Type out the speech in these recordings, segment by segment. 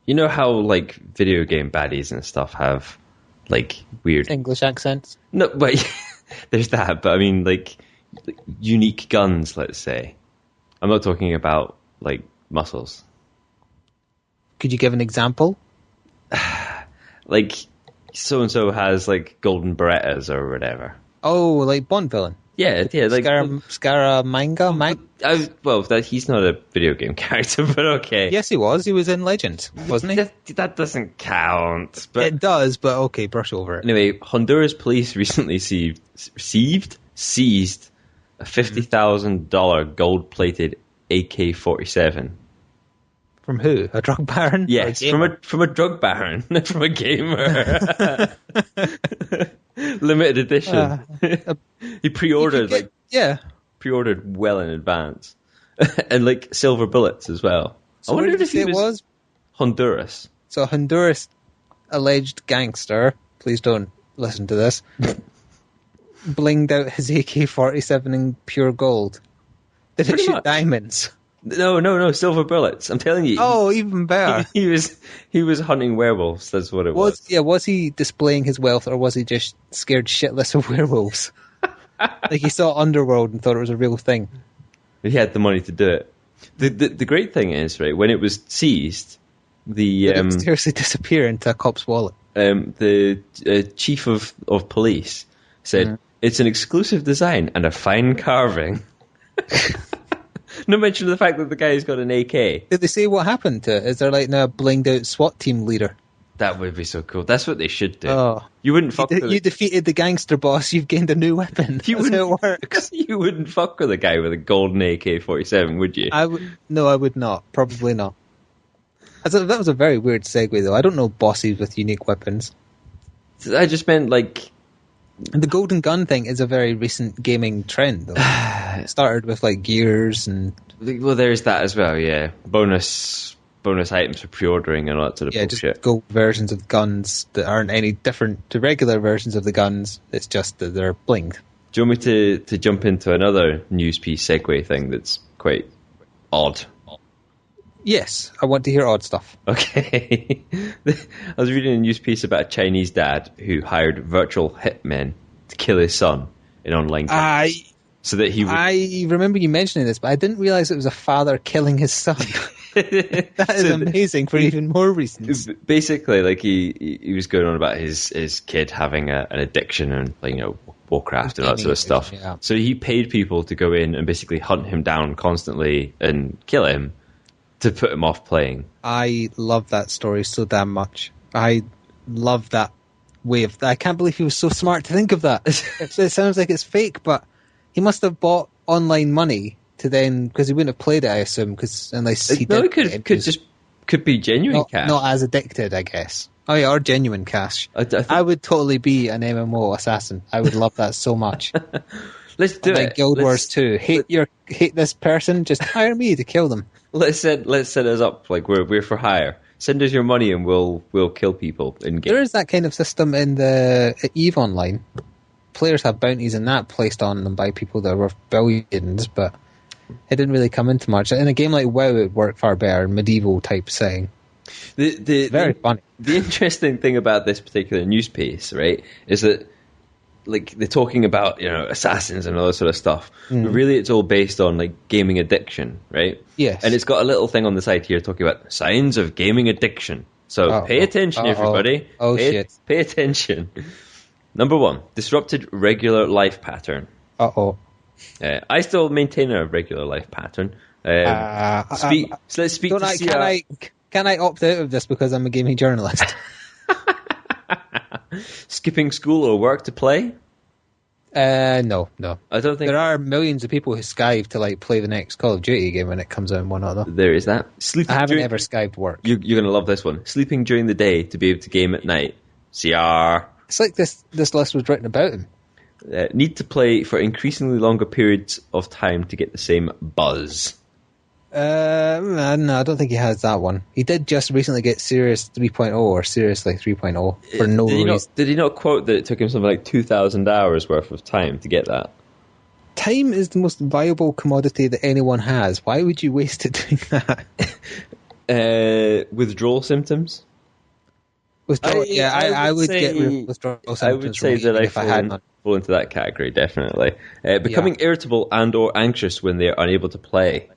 You know how like video game baddies and stuff have like weird English accents. No, but there's that. But I mean, like unique guns. Let's say. I'm not talking about like muscles. Could you give an example? Like so and so has like golden Berettas or whatever. Oh, like Bond villain. Yeah, like Scaramanga. well, he's not a video game character, but okay. Yes, he was. He was in Legend, wasn't he? That doesn't count. But it does, but okay, brush over it. Anyway, Honduras police recently seized a $50,000 gold-plated AK-47. From who? A drug baron? Yes, from a drug baron, from a gamer. Limited edition. He pre-ordered pre-ordered well in advance, and like silver bullets as well. So I wondered if it was Honduras. So Honduras alleged gangster. Please don't listen to this. Blinged out his AK-47 in pure gold. Did it shoot diamonds? No, silver bullets. I'm telling you. Oh, even better. He was hunting werewolves. That's what it was. Yeah, was he displaying his wealth, or was he just scared shitless of werewolves? Like he saw Underworld and thought it was a real thing. He had the money to do it. The great thing is, right, when it was seized, Did it mysteriously disappear into a cop's wallet? The chief of police said, it's an exclusive design and a fine carving. No mention of the fact that the guy's got an AK. Did they say what happened to it? Is there like now a blinged out SWAT team leader? That would be so cool. That's what they should do. Oh. You wouldn't fuck with You defeated the gangster boss, you've gained a new weapon. That's how it works. You wouldn't fuck with a guy with a golden AK-47, would you? No, I would not. Probably not. That was a very weird segue, though. I don't know bosses with unique weapons. I just meant, like... The golden gun thing is a very recent gaming trend, though. It started with, like, gears and... Well, there's that as well, yeah. Bonus items for pre-ordering and all that sort of bullshit. Just gold versions of guns that aren't any different to regular versions of the guns. It's just that they're blinged. Do you want me to jump into another news piece segue thing that's quite odd? Yes, I want to hear odd stuff. Okay. I was reading a news piece about a Chinese dad who hired virtual hitmen to kill his son in online games. So that he would... I remember you mentioning this, but I didn't realize it was a father killing his son. That is amazing for even more reasons. Basically, like he was going on about his kid having an addiction and, like, you know, Warcraft and all that sort of stuff. Yeah. So he paid people to go in and basically hunt him down constantly and kill him to put him off playing. I love that story so damn much. I love that way of... I can't believe he was so smart to think of that. It sounds like it's fake, but he must have bought online money to then... Because he wouldn't have played it, I assume, unless he did. No, it could be genuine cash. Not as addicted, I guess. Oh yeah, or genuine cash. I would totally be an MMO assassin. I would love that so much. Let's do it. Like Guild Wars 2. Hate this person, just hire me to kill them. Let's set us up like we're for hire. Send us your money and we'll kill people in game. There is that kind of system in the EVE Online. Players have bounties and that placed on them by people that are worth billions, but it didn't really come into much. In a game like WoW, it would work far better, medieval type setting. Very funny. The interesting thing about this particular news piece, right, is that like they're talking about, you know, assassins and all that sort of stuff. But really, it's all based on like gaming addiction, right? Yes. And it's got a little thing on the side here talking about signs of gaming addiction. So pay attention, everybody. Shit. Pay attention. Number 1, disrupted regular life pattern. I still maintain a regular life pattern. Let's speak to Can I opt out of this because I'm a gaming journalist? Skipping school or work to play? No. I don't think there are millions of people who Skype to like play the next Call of Duty game when it comes out and whatnot. Though there is that. I haven't ever Skyped work. You're going to love this one. Sleeping during the day to be able to game at night. CR. It's like this list was written about him. Need to play for increasingly longer periods of time to get the same buzz. No, I don't think he has that one. He did just recently get Serious 3.0 or Seriously 3.0 for no reason. Did he not quote that it took him something like 2,000 hours worth of time to get that? Time is the most valuable commodity that anyone has. Why would you waste it doing that? Withdrawal symptoms. I would get withdrawal symptoms. I would say that I fall into that category, definitely. Becoming irritable and or anxious when they are unable to play.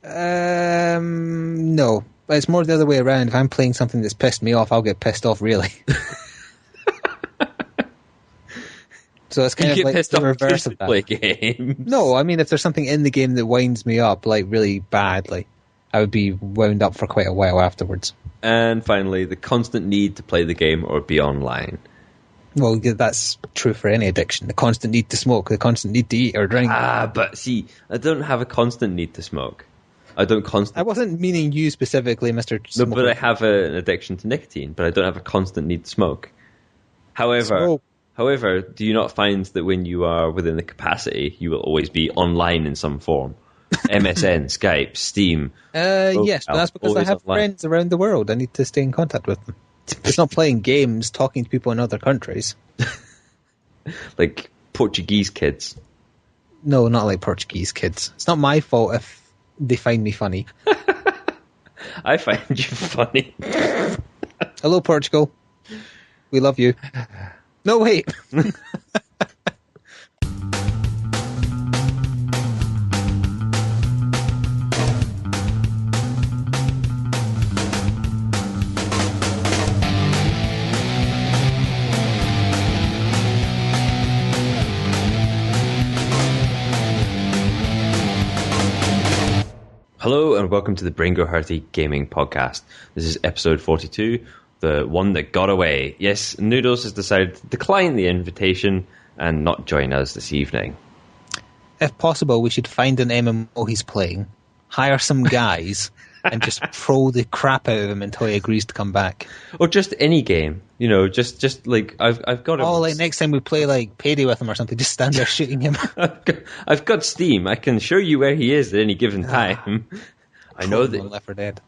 No. But it's more the other way around. If I'm playing something that's pissed me off, I'll get pissed off, really. So it's kind of like the reverse of that. Play games. No, I mean, if there's something in the game that winds me up, like, really badly, I would be wound up for quite a while afterwards. And finally, the constant need to play the game or be online. Well, that's true for any addiction. The constant need to smoke, the constant need to eat or drink. But see, I don't have a constant need to smoke. I wasn't meaning you specifically, Mr. No, but I have an addiction to nicotine, but I don't have a constant need to smoke. However, do you not find that when you are within the capacity, you will always be online in some form? MSN, Skype, Steam. Yes, but that's because I have friends around the world. I need to stay in contact with them. It's not playing games, talking to people in other countries. Like Portuguese kids. No, not like Portuguese kids. It's not my fault if they find me funny. I find you funny. Hello, Portugal. We love you. No, wait. Hello and welcome to the Bringo Hurty Gaming Podcast. This is episode 42, the one that got away. Yes, Noodles has decided to decline the invitation and not join us this evening. If possible, we should find an MMO he's playing, hire some guys, and just throw the crap out of him until he agrees to come back. Or just any game, you know, just like I've got. Like next time we play like Payday with him or something, just stand there shooting him. I've got Steam. I can show you where he is at any given time. I know that. Left 4 Dead.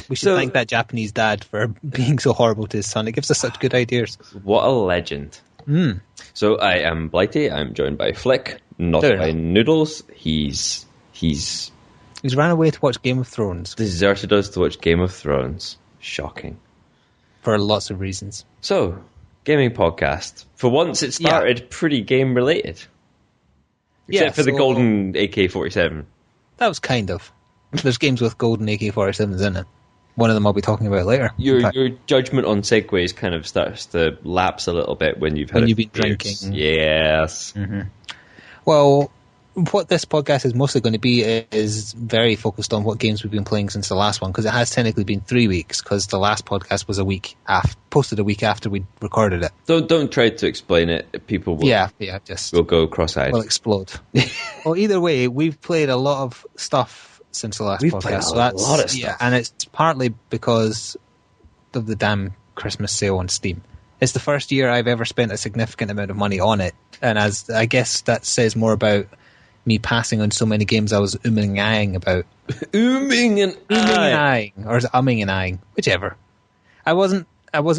We should thank that Japanese dad for being so horrible to his son. It gives us such good ideas. What a legend. So I am Blighty. I'm joined by Flik, not by Noodles. He's ran away to watch Game of Thrones. Deserted us to watch Game of Thrones. Shocking. For lots of reasons. So, gaming podcast. For once, it started pretty game related. Except for the golden AK-47. That was kind of. There's games with golden AK-47s in it. One of them I'll be talking about later. Your judgment on segues kind of starts to lapse a little bit when you've been drinking. Yes. Mm-hmm. Well, what this podcast is mostly going to be is very focused on what games we've been playing since the last one, because it has technically been 3 weeks, because the last podcast was posted a week after we recorded it. Don't try to explain it. People will. We'll go cross-eyed. We'll explode. Well, either way, we've played a lot of stuff since the last podcast. Played a lot of stuff. Yeah, and it's partly because of the damn Christmas sale on Steam. It's the first year I've ever spent a significant amount of money on it, and as I guess that says more about me passing on so many games I was umming and ahhing about. Umming and ahhing. Or is it umming and ahhing? Whichever. I wasn't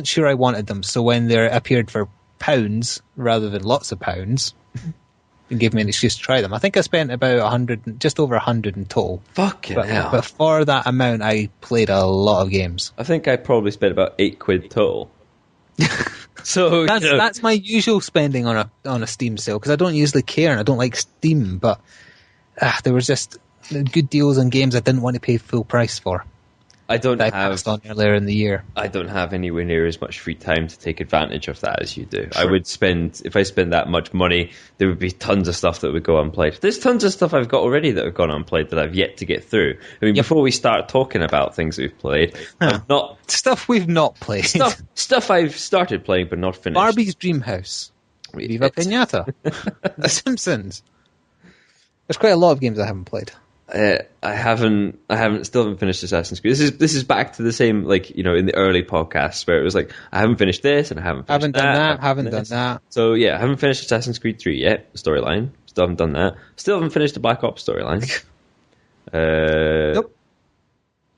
sure I wanted them, so when they appeared for pounds rather than lots of pounds, it gave me an excuse to try them. I think I spent about 100, just over 100 in total. Fucking hell. But for that amount, I played a lot of games. I think I probably spent about £8 total. So that's my usual spending on a Steam sale, because I don't usually care and I don't like Steam, but there was just good deals on games I didn't want to pay full price for. I passed on earlier in the year. I don't have anywhere near as much free time to take advantage of that as you do. Sure. If I spend that much money, there would be tons of stuff that would go unplayed. There's tons of stuff I've got already that have gone unplayed that I've yet to get through. I mean, before we start talking about things that we've played, stuff we've not played. Stuff I've started playing but not finished. Barbie's Dream House. Viva Pinata. The Simpsons. There's quite a lot of games I haven't played. I still haven't finished Assassin's Creed. This is back to the same, like, you know, in the early podcasts where it was like, I haven't finished this and I haven't done that. So yeah, I haven't finished Assassin's Creed 3 yet, storyline. Still haven't done that. Still haven't finished the Black Ops storyline. Nope.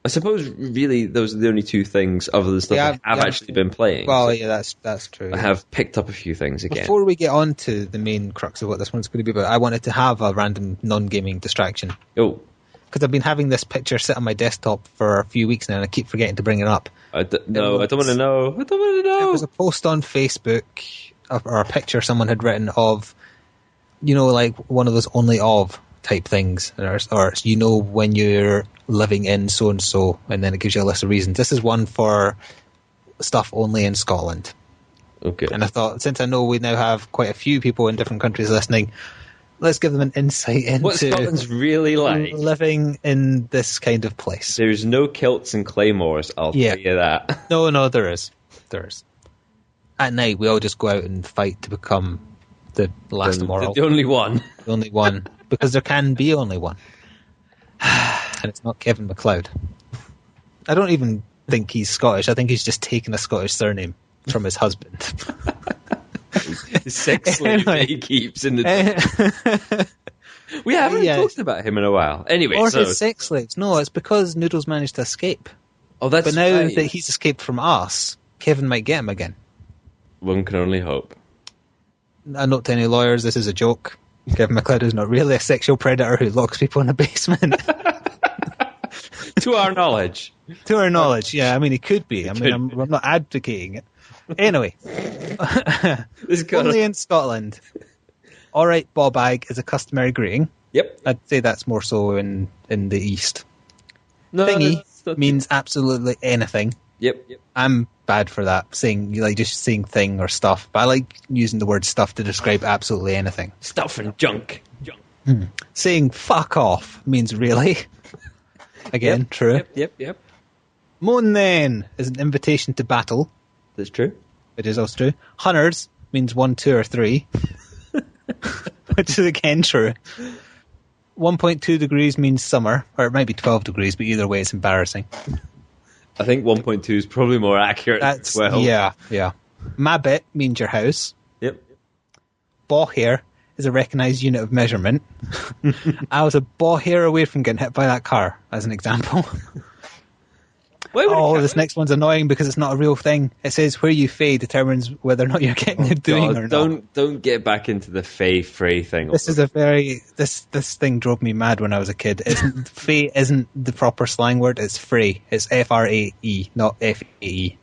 I suppose really those are the only two things other than stuff I've actually been playing. Well, yeah, that's true. I have picked up a few things again. Before we get on to the main crux of what this one's going to be about, I wanted to have a random non-gaming distraction. Oh. because I've been having this picture sit on my desktop for a few weeks now, and I keep forgetting to bring it up. I don't want to know. I don't want to know. It was a post on Facebook, or a picture someone had written of, like one of those only of type things, or when you're living in so and so, and then it gives you a list of reasons. This is one for stuff only in Scotland. Okay. And I thought, since I know we now have quite a few people in different countries listening, let's give them an insight into what Scotland's really like living in this kind of place. There's no kilts and claymores, I'll tell you that. No, there is. At night, we all just go out and fight to become the last immortal. The only one. The only one. Because there can be only one. And it's not Kevin MacLeod. I don't even think he's Scottish. I think he's just taken a Scottish surname from his husband. The sex slave that he keeps in the... We haven't talked about him in a while. Anyway, or his sex slaves. No, it's because Noodles managed to escape. Oh, that's But now right. that he's escaped from us, Kevin might get him again. One can only hope. A note to any lawyers, this is a joke. Kevin MacLeod is not really a sexual predator who locks people in a basement. To our knowledge. To our knowledge, yeah. I mean, he could be. I'm not advocating it. Anyway. Only in Scotland. All right, ball bag is a customary greeting. Yep. I'd say that's more so in the East. No, Thingy means absolutely anything. Yep. I'm bad for that, just saying thing or stuff. But I like using the word stuff to describe absolutely anything. Stuff and junk. Saying fuck off means really. Again, true. Yep. Moan then is an invitation to battle. That's true. It is also true. Hunters means 1, 2, or 3. Which is again true. 1.2 degrees means summer, or it might be 12 degrees, but either way it's embarrassing. I think 1.2 is probably more accurate than 12. Yeah. Mabbit means your house. Yep. Baw hair is a recognised unit of measurement. I was a baw hair away from getting hit by that car, as an example. This next one's annoying because it's not a real thing. It says where you fey determines whether or not you're getting a doing or not. Don't get back into the fey thing. This is this thing drove me mad when I was a kid. Fey isn't the proper slang word. It's free. It's F-R-A-E, not F-A-E.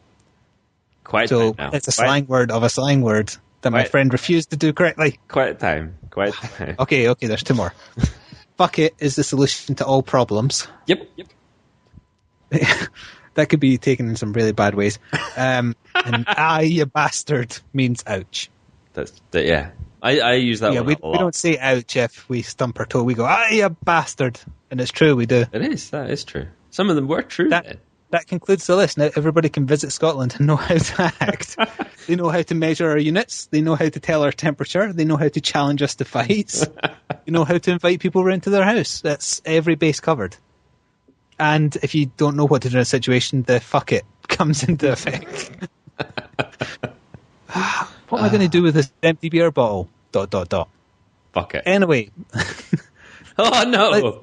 So it's a slang word of a slang word that my friend refused to do correctly. Quiet time. Okay, there's 2 more. Fuck it is the solution to all problems. Yep. That could be taken in some really bad ways. And you bastard means ouch. I use that one a lot. We don't say ouch if we stump our toe. We go, you bastard. And it's true, we do. It is. That is true. Some of them were true. That concludes the list. Now everybody can visit Scotland and know how to act. They know how to measure our units. They know how to tell our temperature. They know how to challenge us to fights. They know how to invite people around to their house. That's every base covered. And if you don't know what to do in a situation, the fuck it comes into effect. What am I going to do with this empty beer bottle? ... Fuck it. Anyway. Oh, no.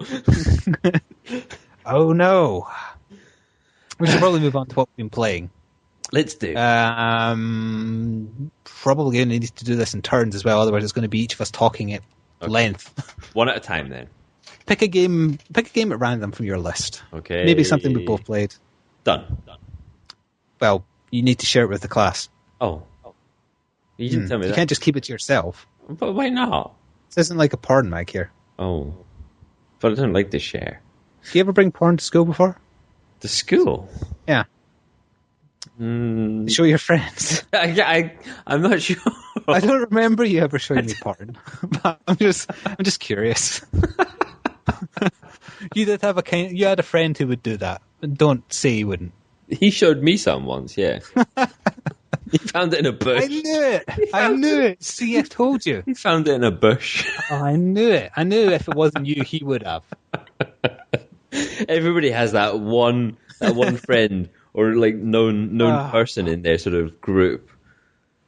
Oh, no. We should probably move on to what we've been playing. Let's do. Probably going to need to do this in turns as well. Otherwise, it's going to be each of us talking at length. One at a time, then. Pick a game at random from your list. Okay. Maybe something we both played. Done. Well, you need to share it with the class. Oh. You didn't tell me that. You can't just keep it to yourself. But why not? This isn't like a porn mag here. Oh. But I don't like to share. Do you ever bring porn to school before? To school? Yeah. Show your friends. I'm not sure. I don't remember you ever showing me porn. But I'm just curious. You had a friend who would do that. Don't say you wouldn't. He showed me some once, yeah. He found it in a bush. I knew it. See, I told you. He found it in a bush. Oh, I knew it. I knew if it wasn't you, he would have. Everybody has that one friend or like known person in their sort of group.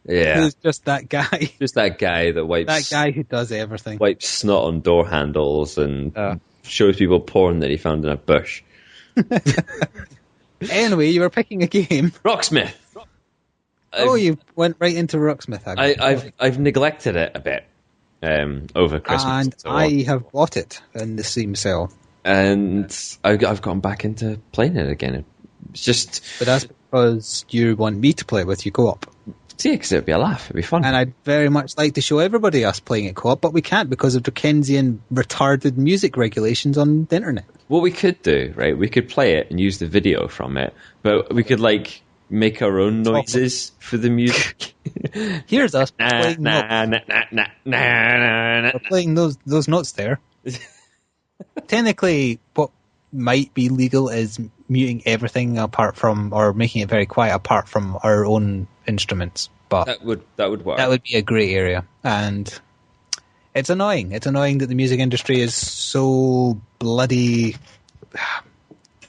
Yeah. Who's just that guy. Just that guy that wipes... That guy who does everything. Wipes snot on door handles and shows people porn that he found in a bush. Anyway, you were picking a game. Rocksmith. You went right into Rocksmith. I've neglected it a bit over Christmas. And I have bought it in the Steam sale. and I've gotten back into playing it again. It's just... But that's because you want me to play it with you co-op. Yeah, because it'd be a laugh. It'd be fun. And I'd very much like to show everybody us playing it co-op, but we can't because of Dickensian retarded music regulations on the internet. What we could do, right, we could play it and use the video from it, but we could, like, make our own noises for the music. Here's us playing notes. We're playing those notes there. Technically, what might be legal is muting everything apart from, or making it very quiet apart from our own instruments. But that would work. That would be a grey area, and it's annoying. It's annoying that the music industry is so bloody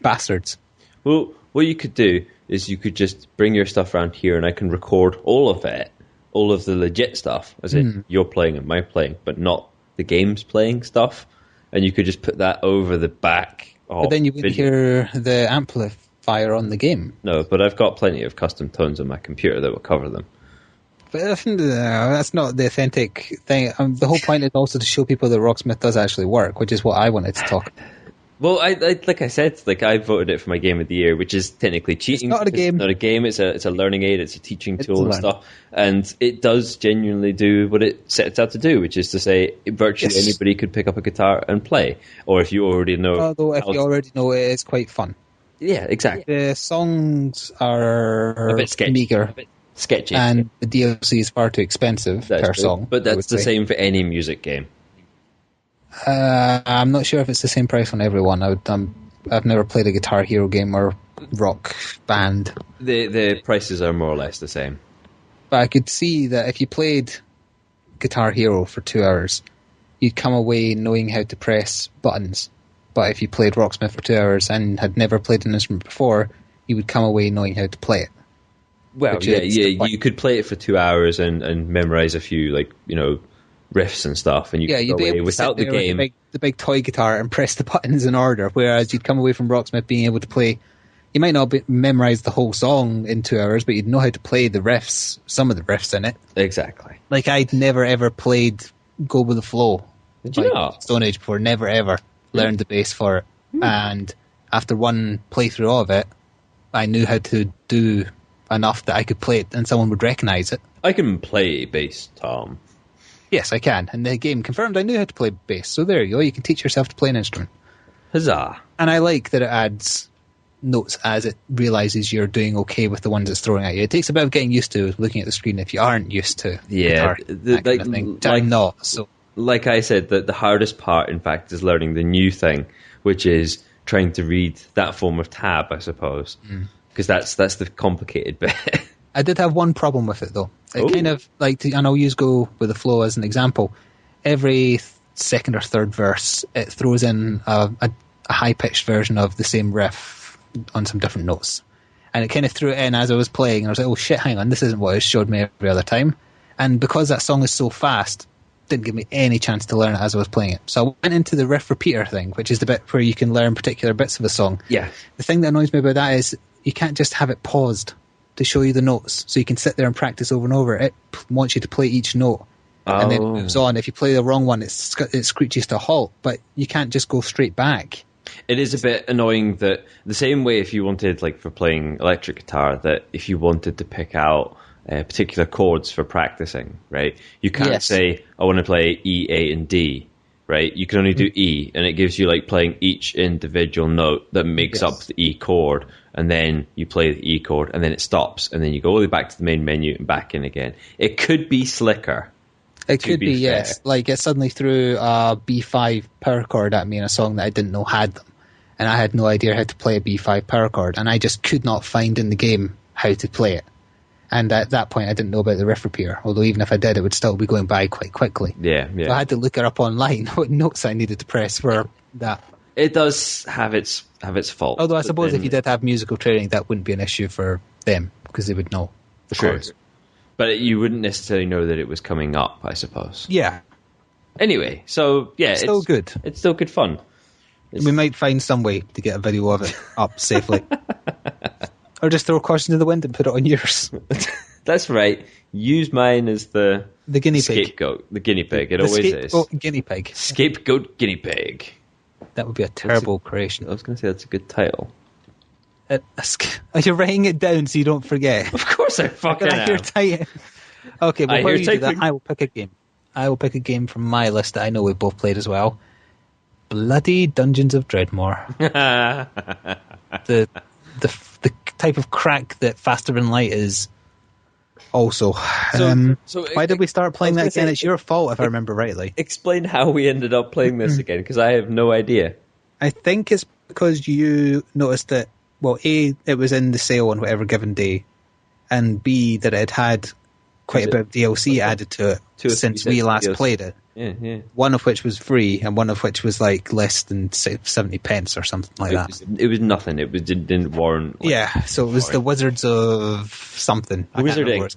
bastards. Well, what you could do is you could just bring your stuff around here, and I can record all of it, all of the legit stuff, as in you're playing and my playing, but not the game's playing stuff. And you could just put that over the back. But then you wouldn't hear the amplifier on the game. No, but I've got plenty of custom tones on my computer that will cover them. But that's not the authentic thing. The whole point is also to show people that Rocksmith does actually work, which is what I wanted to talk about. Well, I like I said, like I voted it for my game of the year, which is technically cheating. It's not a game. It's not a game. It's a learning aid. It's a teaching tool and stuff. And it does genuinely do what it sets out to do, which is to say virtually anybody could pick up a guitar and play. Or if you already know. Although if you already know it, it's quite fun. Yeah, exactly. The songs are a bit sketchy, meager. A bit sketchy. And the DLC is far too expensive per song. But that's the same for any music game. I'm not sure if it's the same price on everyone. I've never played a Guitar Hero game or Rock Band. The prices are more or less the same. But I could see that if you played Guitar Hero for 2 hours, you'd come away knowing how to press buttons. But if you played Rocksmith for 2 hours and had never played an instrument before, you would come away knowing how to play it. Well, yeah, you could play it for 2 hours and memorize a few, like, you know, riffs and stuff, and you'd be able without the game with the big toy guitar and press the buttons in order, whereas you'd come away from Rocksmith being able to play. You might not memorize the whole song in 2 hours, but you'd know how to play the riffs, some of the riffs in it. Exactly. Like I'd never ever played Go With The Flow. Did you not? Stone Age before, never ever learned the bass for it. And after one playthrough of it, I knew how to do enough that I could play it and someone would recognize it. I can play bass, Tom. Yes, I can. And the game confirmed I knew how to play bass. So there you go. You can teach yourself to play an instrument. Huzzah. And I like that it adds notes as it realizes you're doing okay with the ones it's throwing at you. It takes a bit of getting used to looking at the screen if you aren't used to guitar, that kind of thing. I'm not. So, like I said, the hardest part, in fact, is learning the new thing, which is trying to read that form of tab, I suppose. Because that's the complicated bit. I did have one problem with it, though. It kind of, like, and I'll use Go With The Flow as an example. Every second or third verse, it throws in a high-pitched version of the same riff on some different notes. And it kind of threw it in as I was playing, and I was like, oh shit, hang on, this isn't what it showed me every other time. And because that song is so fast, didn't give me any chance to learn it as I was playing it. So I went into the riff repeater thing, which is the bit where you can learn particular bits of a song. Yeah. The thing that annoys me about that is you can't just have it paused to show you the notes, so you can sit there and practice over and over. It wants you to play each note, and then it moves on. If you play the wrong one, it screeches to a halt, but you can't just go straight back. It is a bit annoying that the same way if you wanted, like for playing electric guitar, that if you wanted to pick out particular chords for practicing, right, you can't say, I want to play E, A, and D, right? You can only do E, and it gives you like playing each individual note that makes up the E chord, and then you play the E chord, and then it stops, and then you go all the way back to the main menu and back in again. It could be slicker. It could be, yes. Like it suddenly threw a B5 power chord at me in a song that I didn't know had them, and I had no idea how to play a B5 power chord, and I just could not find in the game how to play it. And at that point, I didn't know about the riff repeater, although even if I did, it would still be going by quite quickly. Yeah. So I had to look it up online, what notes I needed to press for that. It does have its faults. Although I suppose if you did have musical training, that wouldn't be an issue for them, because they would know the chords. But you wouldn't necessarily know that it was coming up, I suppose. Yeah. Anyway, so yeah, it's still good. It's still good fun. We might find some way to get a video of it up safely. Or just throw caution to the wind and put it on yours. That's right. Use mine as the guinea pig. Scapegoat. The guinea pig. It always is. Guinea pig. Scapegoat guinea pig. That would be a terrible creation. I was going to say that's a good title. You're writing it down so you don't forget. Of course I fucking am. Okay, well, while you do that, I will pick a game. I will pick a game from my list that I know we both played as well. Bloody Dungeons of Dreadmore. the type of crack that Faster Than Light is. Also, why did we start playing that again? It's your fault if I remember rightly. Explain how we ended up playing this again, because I have no idea. I think it's because you noticed that, well, A, it was in the sale on whatever given day, and B, that it had quite a bit of DLC added to it since we last played it. Yeah. One of which was free, and one of which was like less than 70 pence or something like that. It was nothing. It didn't warrant. So it was the Wizards of something. Wizarding.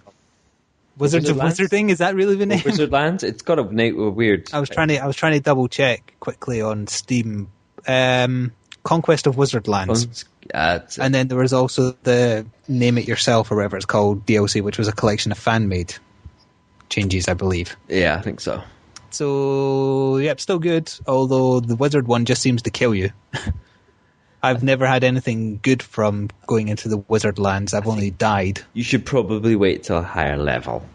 Wizards of Wizarding? Is that really the name? Wizardlands? It's got a weird. I was trying to double check quickly on Steam. Conquest of Wizardlands. And then there was also the Name It Yourself or whatever it's called DLC, which was a collection of fan-made changes, I believe. Yeah, I think so. So, yep, still good, although the wizard one just seems to kill you. I've never had anything good from going into the wizard lands. I've only died. You should probably wait till a higher level.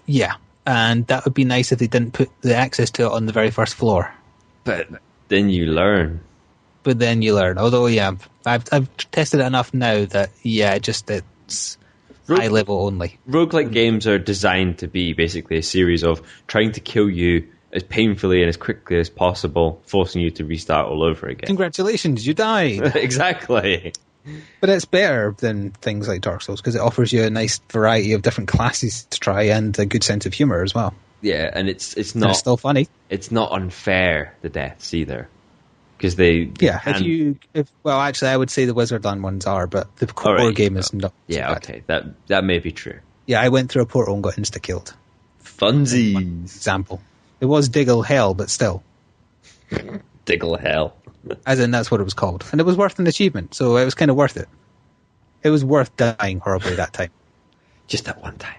Yeah, and that would be nice if they didn't put the access to it on the very first floor. But then you learn. Although, yeah, I've tested it enough now that, yeah, it's high level only. Roguelike games are designed to be basically a series of trying to kill you as painfully and as quickly as possible, forcing you to restart all over again. Congratulations, you died. Exactly. But it's better than things like Dark Souls because it offers you a nice variety of different classes to try and a good sense of humour as well. Yeah, and it's not... And it's still funny. It's not unfair, the deaths, either. Because they well, actually, I would say the Wizardland ones are, but the core game is not. Yeah, okay, that may be true. Yeah, I went through a portal and got insta-killed. Funsies. Example. It was Diggle Hell, but still. Diggle Hell. As in, that's what it was called. And it was worth an achievement, so it was kind of worth it. It was worth dying horribly that time. Just that one time.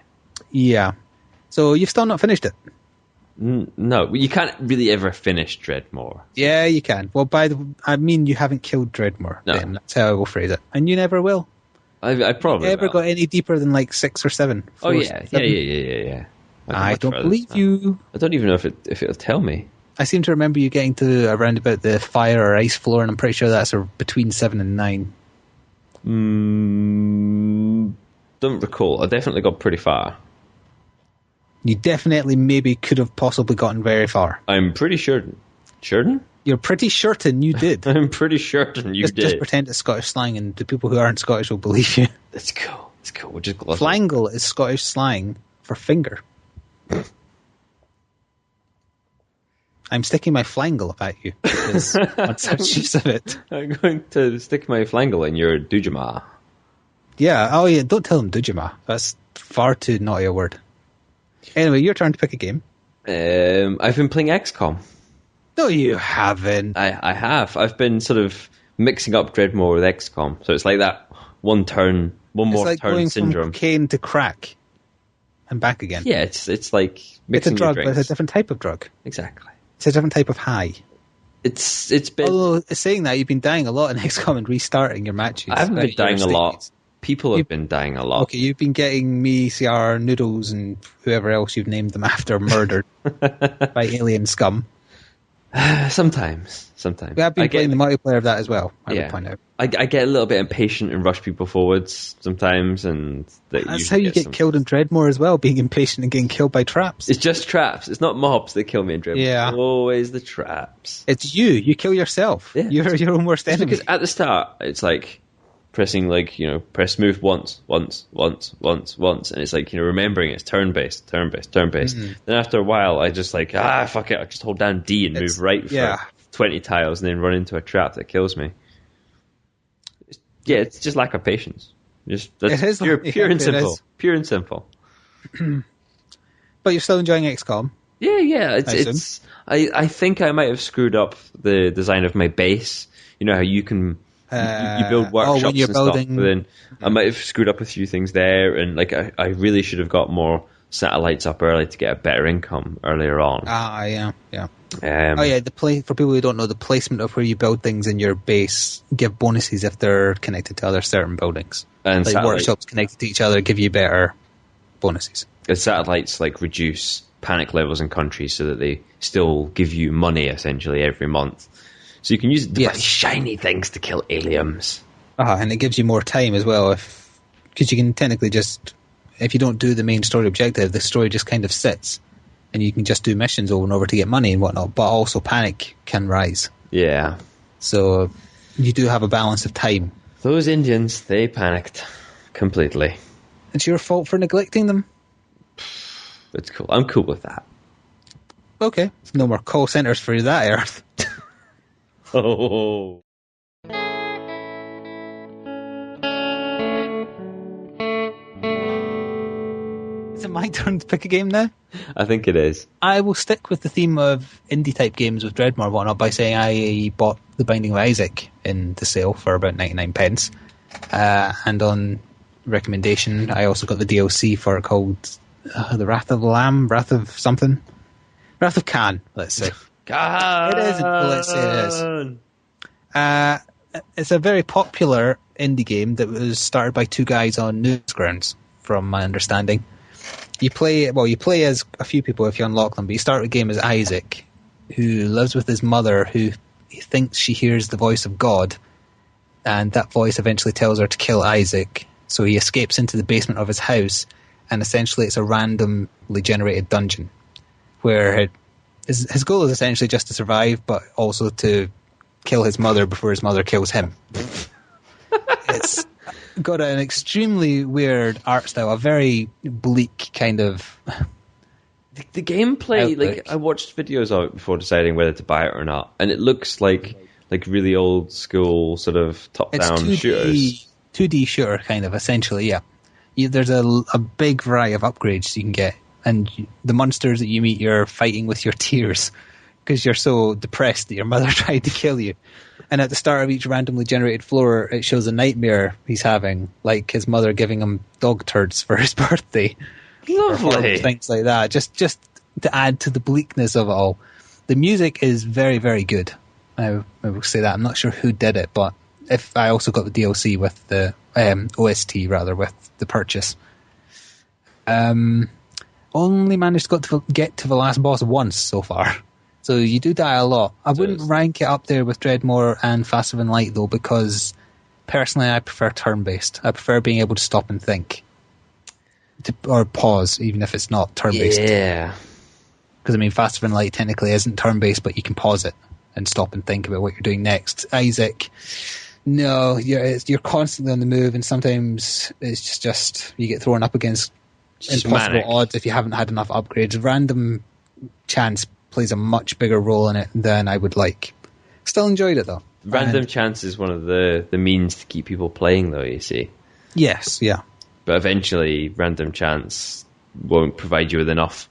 Yeah. So you've still not finished it? No, you can't really ever finish Dreadmore. Yeah, you can. Well, you haven't killed Dreadmore. No. Then. That's how I will phrase it. And you never will. I probably never got any deeper than like 6 or 7. Yeah. I don't believe you. I don't even know if it'll tell me. I seem to remember you getting to around about the fire or ice floor, and I'm pretty sure that's between 7 and 9. Don't recall. I definitely got pretty far. You definitely maybe could have possibly gotten very far. I'm pretty sure. Certain? You're pretty certain you did. I'm pretty certain you did. Just pretend it's Scottish slang, and the people who aren't Scottish will believe you. That's cool. It's cool. We'll just gloss it. Flangle is Scottish slang for finger. I'm sticking my flangle up at you because on such use of it. I'm going to stick my flangle in your dujama. Yeah. Oh, yeah. Don't tell them dujama. That's far too naughty a word. Anyway, your turn to pick a game. I've been playing XCOM. No, you haven't. I have. I've been sort of mixing up Dreadmore with XCOM, so it's like that one more turn syndrome. From cocaine to crack and back again. Yeah, it's like mixing it's a drug, your but it's a different type of drug. Exactly. It's a different type of high. It's been. Although saying that, you've been dying a lot in XCOM and restarting your matches. I haven't been dying a lot. People have been dying a lot. Okay, you've been getting me, CR, Noodles, and whoever else you've named them after murdered by alien scum. Sometimes. I've been playing the multiplayer of that as well, I would point out. I get a little bit impatient and rush people forwards sometimes. And that's how you get killed in Dreadmore as well, being impatient and getting killed by traps. It's just traps. It's not mobs that kill me in Dreadmore. Yeah. It's always the traps. It's you. You kill yourself. Yeah. You're your own worst enemy. Because at the start, it's like pressing press move once, and it's like, remembering it's turn-based. Mm-hmm. Then after a while, I just fuck it, I just hold down D and move right for 20 tiles and then run into a trap that kills me. Yeah, it's just lack of patience. Pure and simple. Pure and simple. But you're still enjoying XCOM? Yeah. I think I might have screwed up the design of my base. You know how you can... You build workshops and stuff, but then I might have screwed up a few things there, and I really should have got more satellites up early to get a better income earlier on. Yeah. For people who don't know, the placement of where you build things in your base give bonuses if they're connected to other certain buildings. And like workshops connected to each other give you better bonuses. The satellites reduce panic levels in countries so that they still give you money essentially every month. So you can use it to buy shiny things to kill aliens. And it gives you more time as well, because you can technically just, if you don't do the main story objective, the story just kind of sits, and you can just do missions over and over to get money and whatnot, but also panic can rise. Yeah. So you do have a balance of time. Those Indians, they panicked completely. It's your fault for neglecting them? It's cool. I'm cool with that. Okay. No more call centers for that Earth. Oh. Is it my turn to pick a game now? I think it is. I will stick with the theme of indie-type games with Dreadmore and whatnot by saying I bought The Binding of Isaac in the sale for about 99 pence. And on recommendation, I also got the DLC for it called The Wrath of the Lamb, Wrath of something. Wrath of Khan, let's say. Khan! It isn't, but let's say it is. It's a very popular indie game that was started by two guys on Newsgrounds, from my understanding. You play as a few people if you unlock them, but you start the game as Isaac, who lives with his mother, who he thinks she hears the voice of God, and that voice eventually tells her to kill Isaac. So he escapes into the basement of his house, and essentially it's a randomly generated dungeon, where his goal is essentially just to survive, but also to kill his mother before his mother kills him. It's got an extremely weird art style, a very bleak kind of... The gameplay, outlook. I watched videos of it before deciding whether to buy it or not, and it looks like really old school sort of top-down shooters. 2D shooter, kind of, essentially, yeah. There's a big variety of upgrades you can get, and the monsters that you meet, you're fighting with your tears, because you're so depressed that your mother tried to kill you. And at the start of each randomly generated floor, it shows a nightmare he's having, like his mother giving him dog turds for his birthday. Lovely. Things like that, just to add to the bleakness of it all. The music is very, very good. I will say that. I'm not sure who did it, but if I also got the DLC with the OST, rather, with the purchase. Only managed to get to the last boss once so far. So you do die a lot. I wouldn't rank it up there with Dreadmore and Faster Than Light, though, because personally I prefer turn-based. I prefer being able to stop and think. Or pause, even if it's not turn-based. Yeah. Because, Faster Than Light technically isn't turn-based, but you can pause it and stop and think about what you're doing next. Isaac, no, you're constantly on the move, and sometimes it's just you get thrown up against impossible odds if you haven't had enough upgrades. Random chance plays a much bigger role in it than I would like. Still enjoyed it, though. Random chance is one of the means to keep people playing, though, you see. Yes, yeah. But eventually, random chance won't provide you with enough,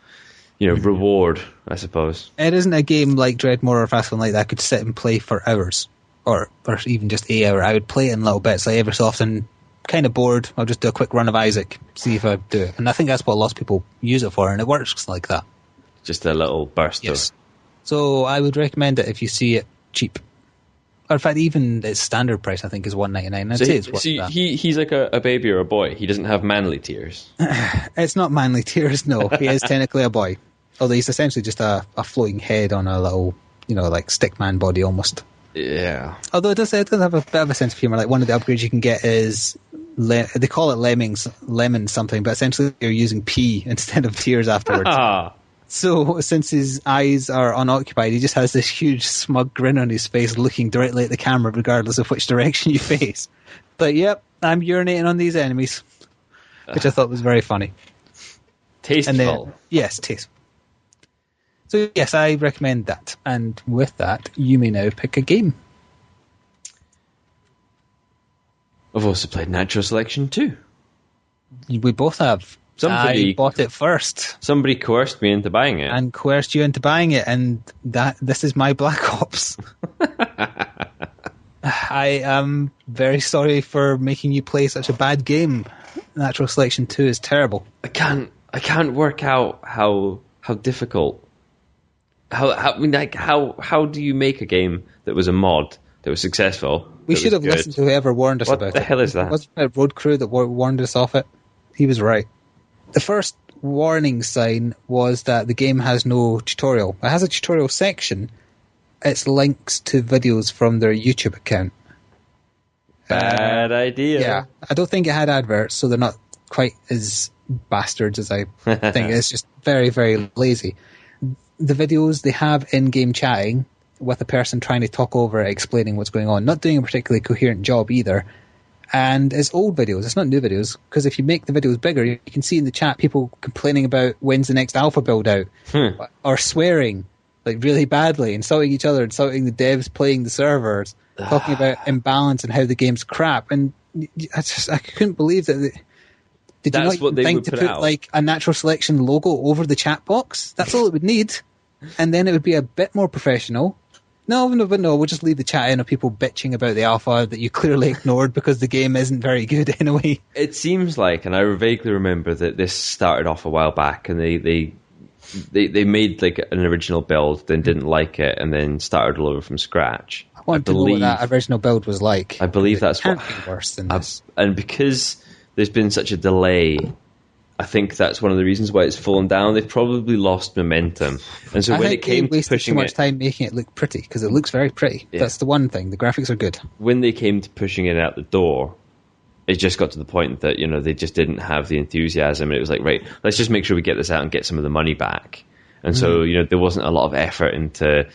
reward, I suppose. It isn't a game like Dreadmore or Fast One Light that I could sit and play for hours, or even just a hour. I would play it in little bits, like every so often, kind of bored, I'll just do a quick run of Isaac, see if I do it. And I think that's what lots of people use it for, and it works like that. Just a little burst of... So I would recommend it if you see it cheap. Or in fact, even its standard price, I think, is $1.99. I'd say it's worth that. He's like a baby or a boy. He doesn't have manly tears. It's not manly tears, no. He is technically a boy. Although he's essentially just a floating head on a little, like stickman body almost. Yeah. Although it does have a bit of a sense of humour. Like one of the upgrades you can get is, they call it lemon something, but essentially you're using pee instead of tears afterwards. So, since his eyes are unoccupied, he just has this huge smug grin on his face looking directly at the camera regardless of which direction you face. But, yep, I'm urinating on these enemies, which I thought was very funny. Tasteful. Yes, tasteful. So, yes, I recommend that. And with that, you may now pick a game. I've also played Natural Selection too. We both have. I bought it first. Somebody coerced me into buying it. And coerced you into buying it, and this is my Black Ops. I am very sorry for making you play such a bad game. Natural Selection 2 is terrible. I can't I can't work out how difficult. How do you make a game that was a mod that was successful? We should have listened to whoever warned us about it. What the hell is that? It wasn't a road crew that warned us off it. He was right. The first warning sign was that the game has no tutorial. It has a tutorial section. It's links to videos from their YouTube account. Bad idea. Yeah, I don't think it had adverts, so they're not quite as bastards as I think. It's just very, very lazy. The videos, they have in-game chatting with a person trying to talk over it, explaining what's going on, not doing a particularly coherent job either. And it's old videos, it's not new videos, because if you make the videos bigger, you can see in the chat people complaining about when's the next alpha build out, or swearing like really badly, insulting each other, insulting the devs playing the servers, talking about imbalance and how the game's crap. And I couldn't believe that. Did you not think to put like a natural selection logo over the chat box? That's all it would need. And then it would be a bit more professional. No, we'll just leave the chat in of people bitching about the alpha that you clearly ignored because the game isn't very good anyway. It seems like, and I vaguely remember that this started off a while back, and they made like an original build, then didn't like it, and then started all over from scratch. I want to know what that original build was like. I believe that's what can't be worse than this. And because there's been such a delay, I think that's one of the reasons why it's fallen down. They've probably lost momentum, and so when it came to pushing too much time making it look pretty, because it looks very pretty. Yeah. That's the one thing. The graphics are good. When they came to pushing it out the door, it just got to the point that they just didn't have the enthusiasm. And it was like, right, let's just make sure we get this out and get some of the money back. And so there wasn't a lot of effort into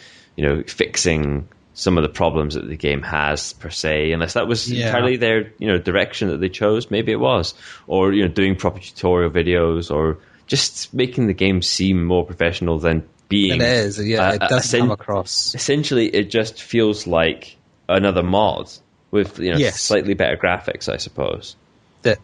fixing some of the problems that the game has per se, unless that was entirely their direction that they chose. Maybe it was, or doing proper tutorial videos, or just making the game seem more professional than being. It is, it doesn't come across. Essentially, it just feels like another mod with slightly better graphics, I suppose. That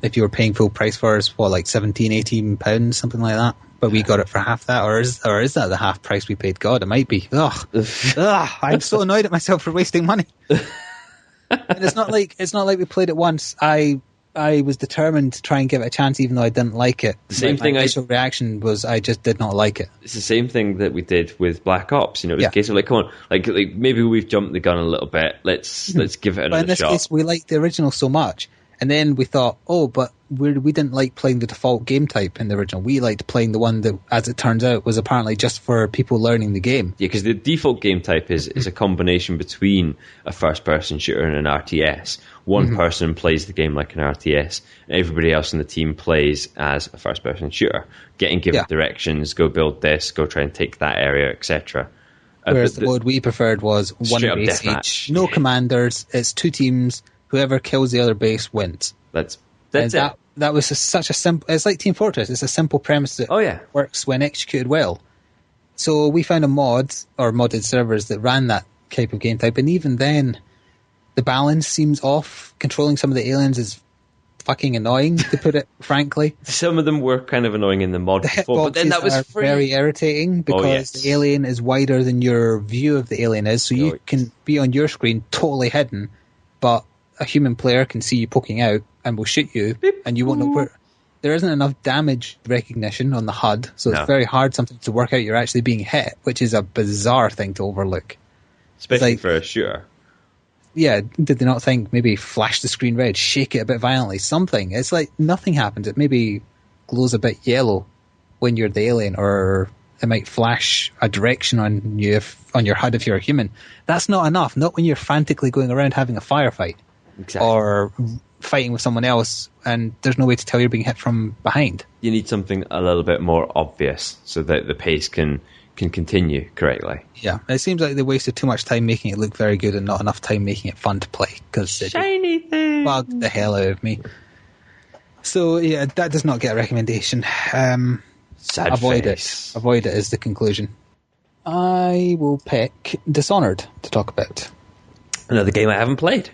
if you were paying full price for is like £17-18, something like that. But we got it for half that, or is that the half price we paid? God, it might be. I'm so annoyed at myself for wasting money. And it's not like we played it once. I was determined to try and give it a chance, even though I didn't like it. My initial reaction was I just did not like it. It's the same thing that we did with Black Ops. It was a case of come on, like maybe we've jumped the gun a little bit. Let's give it another shot. But in this case, we liked the original so much. And then we thought, but we didn't like playing the default game type in the original. We liked playing the one that, as it turns out, was apparently just for people learning the game. Yeah, because the default game type is a combination between a first-person shooter and an RTS. One person plays the game like an RTS, and everybody else in the team plays as a first-person shooter, getting given directions, go build this, go try and take that area, etc. Whereas the mode we preferred was one base each, no commanders, it's two teams. Whoever kills the other base wins. That's it. That was such a simple. It's like Team Fortress. It's a simple premise that works when executed well. So we found a mod or modded servers that ran that type of game type, and even then, the balance seems off. Controlling some of the aliens is fucking annoying, to put it frankly. Some of them were kind of annoying in the mod before, but then that was free. Very irritating because the alien is wider than your view of the alien is, so you can be on your screen totally hidden, but a human player can see you poking out and will shoot you, and you won't know where. There isn't enough damage recognition on the HUD, so it's very hard sometimes to work out you're actually being hit, which is a bizarre thing to overlook. Especially for a shooter. Yeah, did they not think maybe flash the screen red, shake it a bit violently, something? It's like nothing happens. It maybe glows a bit yellow when you're the alien, or it might flash a direction on you on your HUD if you're a human. That's not enough, not when you're frantically going around having a firefight. Exactly. Or fighting with someone else, and there's no way to tell you're being hit from behind. You need something a little bit more obvious so that the pace can continue correctly. Yeah, it seems like they wasted too much time making it look very good and not enough time making it fun to play, because it shiny thing bugged the hell out of me. So yeah, that does not get a recommendation. Avoid it. Avoid it is the conclusion. I will pick Dishonored to talk about. Another game I haven't played.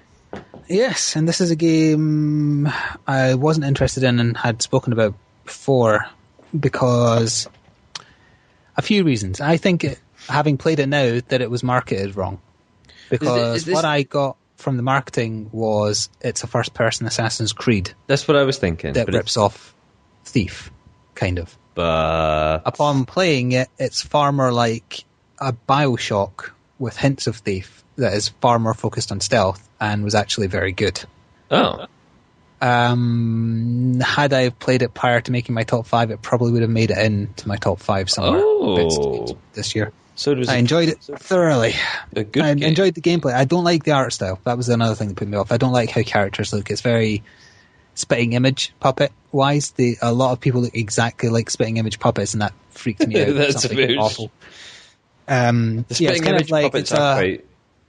Yes, and this is a game I wasn't interested in and had spoken about before because a few reasons. I think, having played it now, that it was marketed wrong. Because what I got from the marketing was it's a first-person Assassin's Creed. That's what I was thinking. That rips off Thief. kind of. But upon playing it, it's far more like a BioShock with hints of Thief that is far more focused on stealth and was actually very good. Oh. Had I played it prior to making my top 5, it probably would have made it into my top 5 somewhere this year. So I enjoyed it thoroughly. A good game. Enjoyed the gameplay. I don't like the art style. That was another thing that put me off. I don't like how characters look. It's very spitting image puppet wise. A lot of people look exactly like spitting image puppets, and that freaked me out. That's something awful. The spitting image puppets are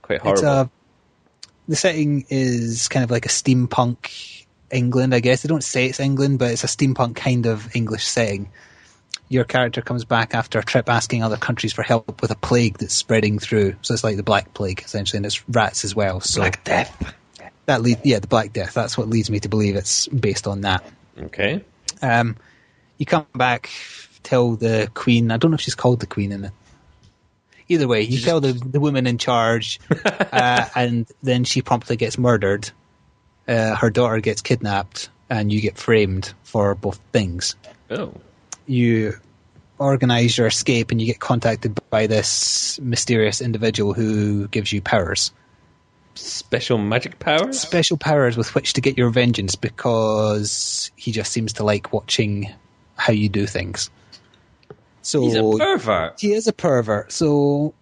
quite horrible. The setting is kind of like a steampunk England, I guess. They don't say it's England, but it's a steampunk kind of English setting. Your character comes back after a trip asking other countries for help with a plague that's spreading through. So it's like the Black Plague, essentially, and it's rats as well. So Black Death. The Black Death. That's what leads me to believe it's based on that. Okay. You come back, tell the Queen. I don't know if she's called the Queen in it. Either way, you tell the woman in charge, and then she promptly gets murdered. Her daughter gets kidnapped, and you get framed for both things. Oh. You organize your escape, and you get contacted by this mysterious individual who gives you powers. Special magic powers? Special powers with which to get your vengeance, because he just seems to like watching how you do things. So he's a pervert. He is a pervert. So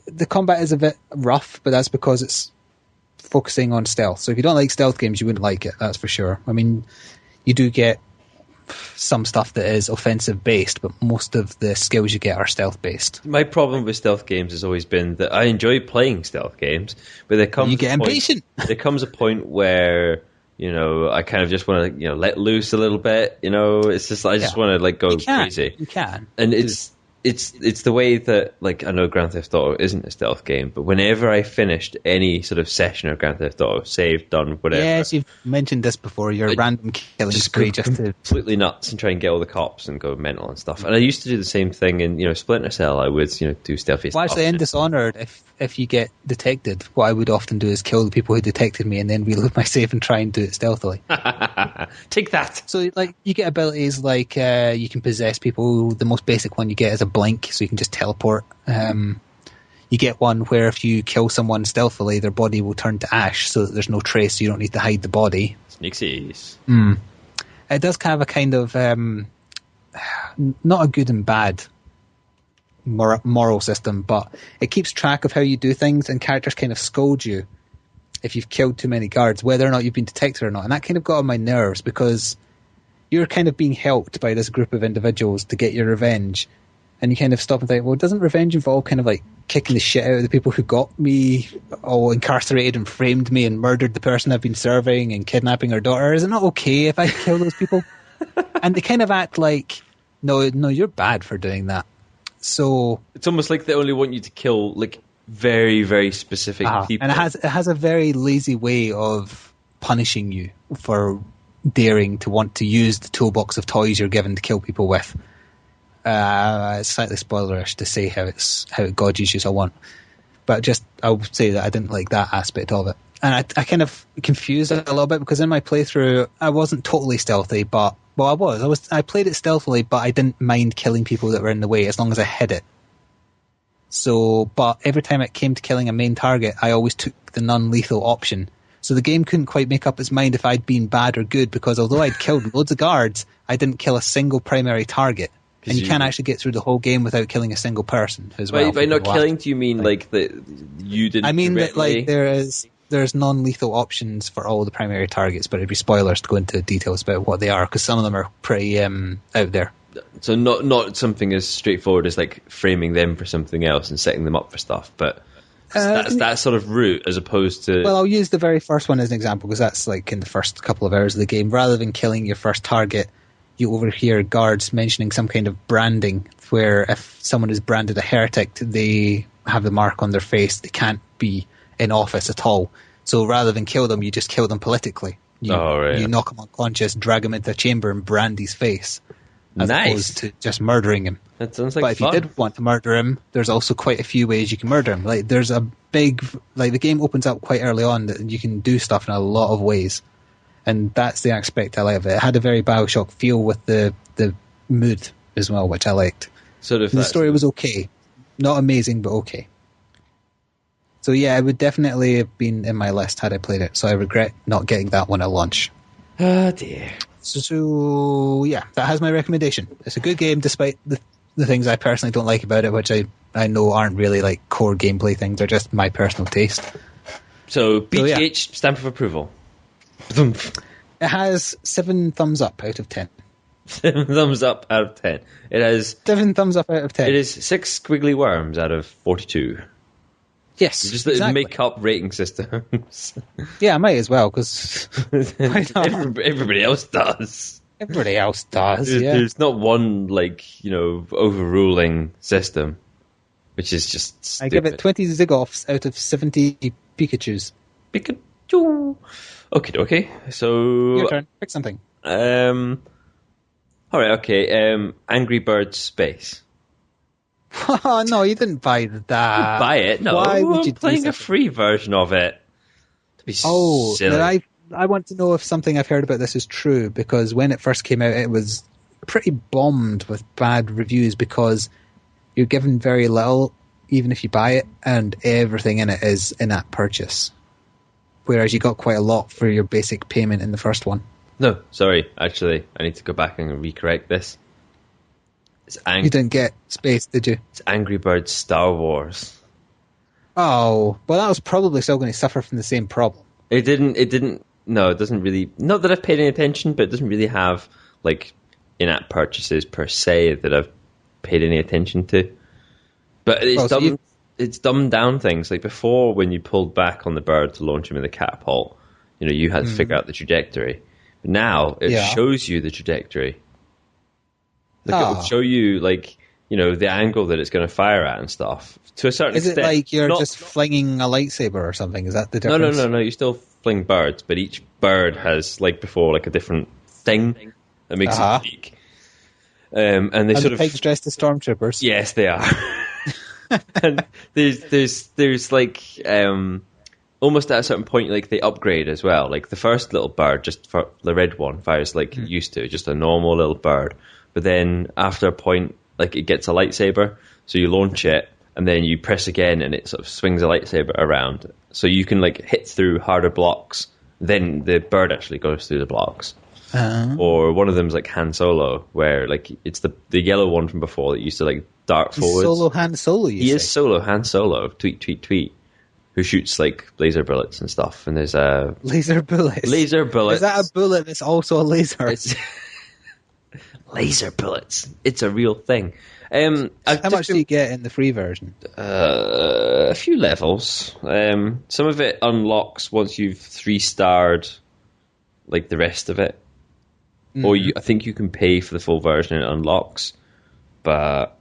the combat is a bit rough, but that's because it's focusing on stealth. So if you don't like stealth games, you wouldn't like it, that's for sure. I mean, you do get some stuff that is offensive based, but most of the skills you get are stealth based. My problem with stealth games has always been that I enjoy playing stealth games, but there comes there comes a point where I kind of just want to let loose a little bit. It's just I just want to go crazy. You can, and it's the way that I know Grand Theft Auto isn't a stealth game, but whenever I finished any sort of session of Grand Theft Auto, saved, done, whatever. Yes, you've mentioned this before. Your random killing spree, just completely nuts and try and get all the cops and go mental and stuff. And I used to do the same thing in Splinter Cell. I would do stealthy stuff. Well, actually, in Dishonored, if you get detected, what I would often do is kill the people who detected me and then reload my save and try and do it stealthily. Take that. So you get abilities like you can possess people. The most basic one you get is a blink, so you can just teleport. You get one where if you kill someone stealthily, their body will turn to ash so that there's no trace, so you don't need to hide the body. Sneaksies. It does have a kind of not a good and bad moral system, but it keeps track of how you do things, and characters kind of scold you if you've killed too many guards, whether or not you've been detected or not. And that kind of got on my nerves, because you're kind of being helped by this group of individuals to get your revenge, and you kind of stop and think, well, doesn't revenge involve kind of kicking the shit out of the people who got me, all incarcerated and framed me and murdered the person I've been serving and kidnapping her daughter? Is it not okay if I kill those people? And they kind of act like, no, you're bad for doing that. So it's almost like they only want you to kill very, very specific people. And it has a very lazy way of punishing you for daring to want to use the toolbox of toys you're given to kill people with. It's slightly spoilerish to say how it gauges you, so I won't. But I'll say that I didn't like that aspect of it. And I kind of confused it a little bit, because in my playthrough I wasn't totally stealthy, but I played it stealthily, but I didn't mind killing people that were in the way as long as I hid it. So, but every time it came to killing a main target, I always took the non-lethal option. So the game couldn't quite make up its mind if I'd been bad or good, because although I'd killed loads of guards, I didn't kill a single primary target. And you can't actually get through the whole game without killing a single person as well. By not killing, do you mean that you didn't? I mean directly... that there's non-lethal options for all the primary targets, but it'd be spoilers to go into details about what they are, because some of them are pretty out there. So not something as straightforward as framing them for something else and setting them up for stuff, but that's that sort of route as opposed to... Well, I'll use the very first one as an example, because that's in the first couple of hours of the game. Rather than killing your first target, you overhear guards mentioning some kind of branding, where if someone is branded a heretic, they have the mark on their face. They can't be in office at all. So rather than kill them, you just kill them politically. You knock him unconscious, drag him into a chamber and brand his face, as opposed to just murdering him. That sounds like But if fun. you did want to murder him, there's also quite a few ways you can murder him. There's a big... the game opens up quite early on that you can do stuff in a lot of ways. And that's the aspect I like of it. It had a very BioShock feel with the mood as well, which I liked. The story was okay. Not amazing, but okay. So yeah, it would definitely have been in my list had I played it, so I regret not getting that one at launch. Oh dear. So yeah, that has my recommendation. It's a good game despite the things I personally don't like about it, which I know aren't really like core gameplay things, they're just my personal taste. So BGH, stamp of approval. It has 7 thumbs up out of 10. 7 thumbs up out of 10. It has 7 thumbs up out of 10. It is 6 squiggly worms out of 42. Yes, just exactly. Make up rating systems. Yeah, I might as well, because everybody else does. Everybody else does. There's not one overruling system, which is just stupid. I give it 20 Zigoffs out of 70 Pikachus. Pikachu. Okay. So your turn. Pick something. All right. Okay. Angry Birds Space. Oh, no, you didn't buy that. Buy it? No. Why would you playing a free version of it? To be silly. I want to know if something I've heard about this is true, because when it first came out, it was pretty bombed with bad reviews because you're given very little, even if you buy it, and everything in it is in-app purchase. Whereas you got quite a lot for your basic payment in the first one. No, sorry. Actually, I need to go back and recorrect this. You didn't get Space, did you? It's Angry Birds Star Wars. Oh, well, that was probably still going to suffer from the same problem. It didn't. No, it doesn't really. Not that I've paid any attention, but it doesn't really have in-app purchases per se that I've paid any attention to. But it's dumbed down things. Like before, when you pulled back on the bird to launch him in the catapult, you had to figure out the trajectory. But now it shows you the trajectory. It will show you the angle that it's going to fire at and stuff. To a certain extent. Is it like you're just flinging a lightsaber or something? Is that the difference? No. You still fling birds, but each bird has, like before, a different thing that makes it unique. And they the pigs dressed as stormtroopers? Yes, they are. And there's almost at a certain point, they upgrade as well. Like the first little bird, just for the red one, fires used to, just a normal little bird. But then after a point, it gets a lightsaber, so you launch it, and then you press again, and it sort of swings a lightsaber around. So you can hit through harder blocks, then the bird actually goes through the blocks. Or one of them's like Han Solo, where it's the yellow one from before that used to dart forwards. Solo Han Solo, He is Solo Han Solo, tweet, who shoots laser bullets and stuff. And there's a... Laser bullets? Laser bullets. Is that a bullet that's also a laser? Laser bullets. It's a real thing. How much do you get in the free version? A few levels. Some of it unlocks once you've 3-starred the rest of it. Or I think you can pay for the full version and it unlocks. But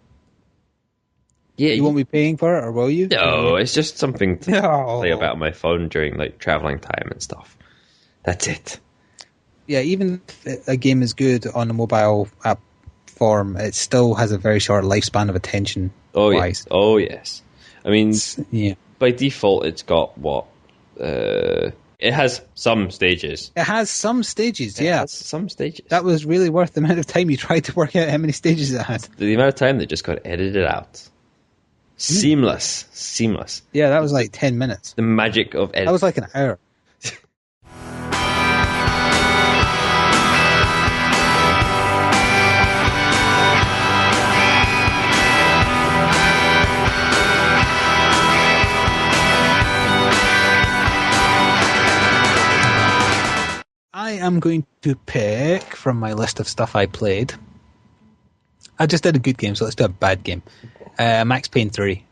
yeah, you won't be paying for it, or will you? No, it's just something to play about on my phone during traveling time and stuff. That's it. Yeah, even if a game is good on a mobile app form, it still has a very short lifespan of attention. Yes. Oh, yes. I mean, by default, it's got what? It has some stages. It has some stages, It has some stages. That was really worth the amount of time you tried to work out how many stages it had. The amount of time that just got edited out. Seamless. Yeah, that was 10 minutes. The magic of editing. That was an hour. I am going to pick from my list of stuff I played. I just did a good game, so let's do a bad game. Max Payne 3.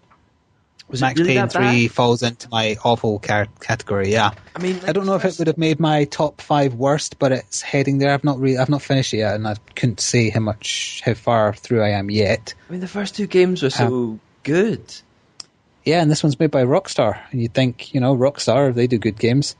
Max Payne 3 falls into my awful category, yeah. I mean, I don't know if it would have made my top 5 worst, but it's heading there. I've not finished it yet, and I couldn't say how far through I am yet. I mean, the first 2 games were so good. Yeah, and this one's made by Rockstar. And you'd think, Rockstar, they do good games.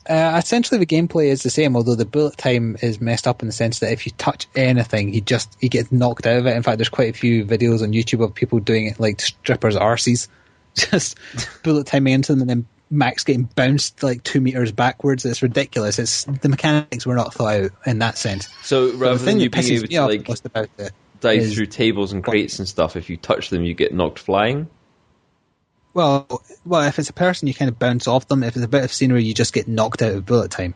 Essentially, the gameplay is the same, although the bullet time is messed up in the sense that if you touch anything, he gets knocked out of it. In fact, there's quite a few videos on YouTube of people doing it like strippers' arses, just bullet timing into them and then Max getting bounced like 2 meters backwards. It's ridiculous. The mechanics were not thought out in that sense. So rather than you being able to like about it dive through tables and crates and stuff, if you touch them, you get knocked flying. Well, if it's a person, you kind of bounce off them. If it's a bit of scenery, you just get knocked out of bullet time,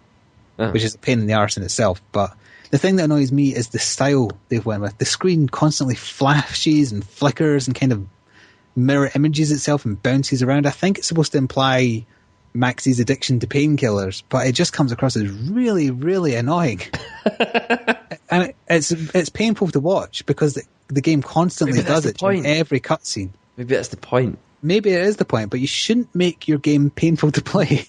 which is a pain in the arse in itself. But the thing that annoys me is the style they've went with. The screen constantly flashes and flickers and kind of mirror images itself and bounces around. I think it's supposed to imply Max's addiction to painkillers, but it just comes across as really, really annoying. And it's painful to watch because the game constantly does it during every cutscene. Maybe that's the point. Maybe it is the point, but you shouldn't make your game painful to play.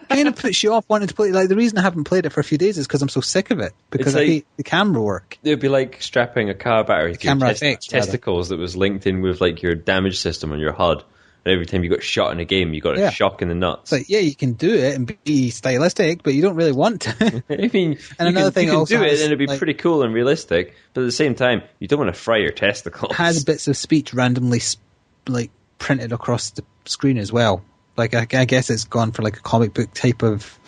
Kind of puts you off wanting to play. Like, the reason I haven't played it for a few days is because I'm so sick of it. Because I hate the camera work. It would be like strapping a car battery to your testicles that was linked in with like your damage system on your HUD. And every time you got shot in a game, you got a shock in the nuts. It's like, yeah, you can do it and be stylistic, but you don't really want to. I mean, and another thing, you can do it and it'd be like, pretty cool and realistic, but at the same time, you don't want to fry your testicles. It has bits of speech randomly like printed across the screen as well. Like, I guess it's gone for like a comic book type of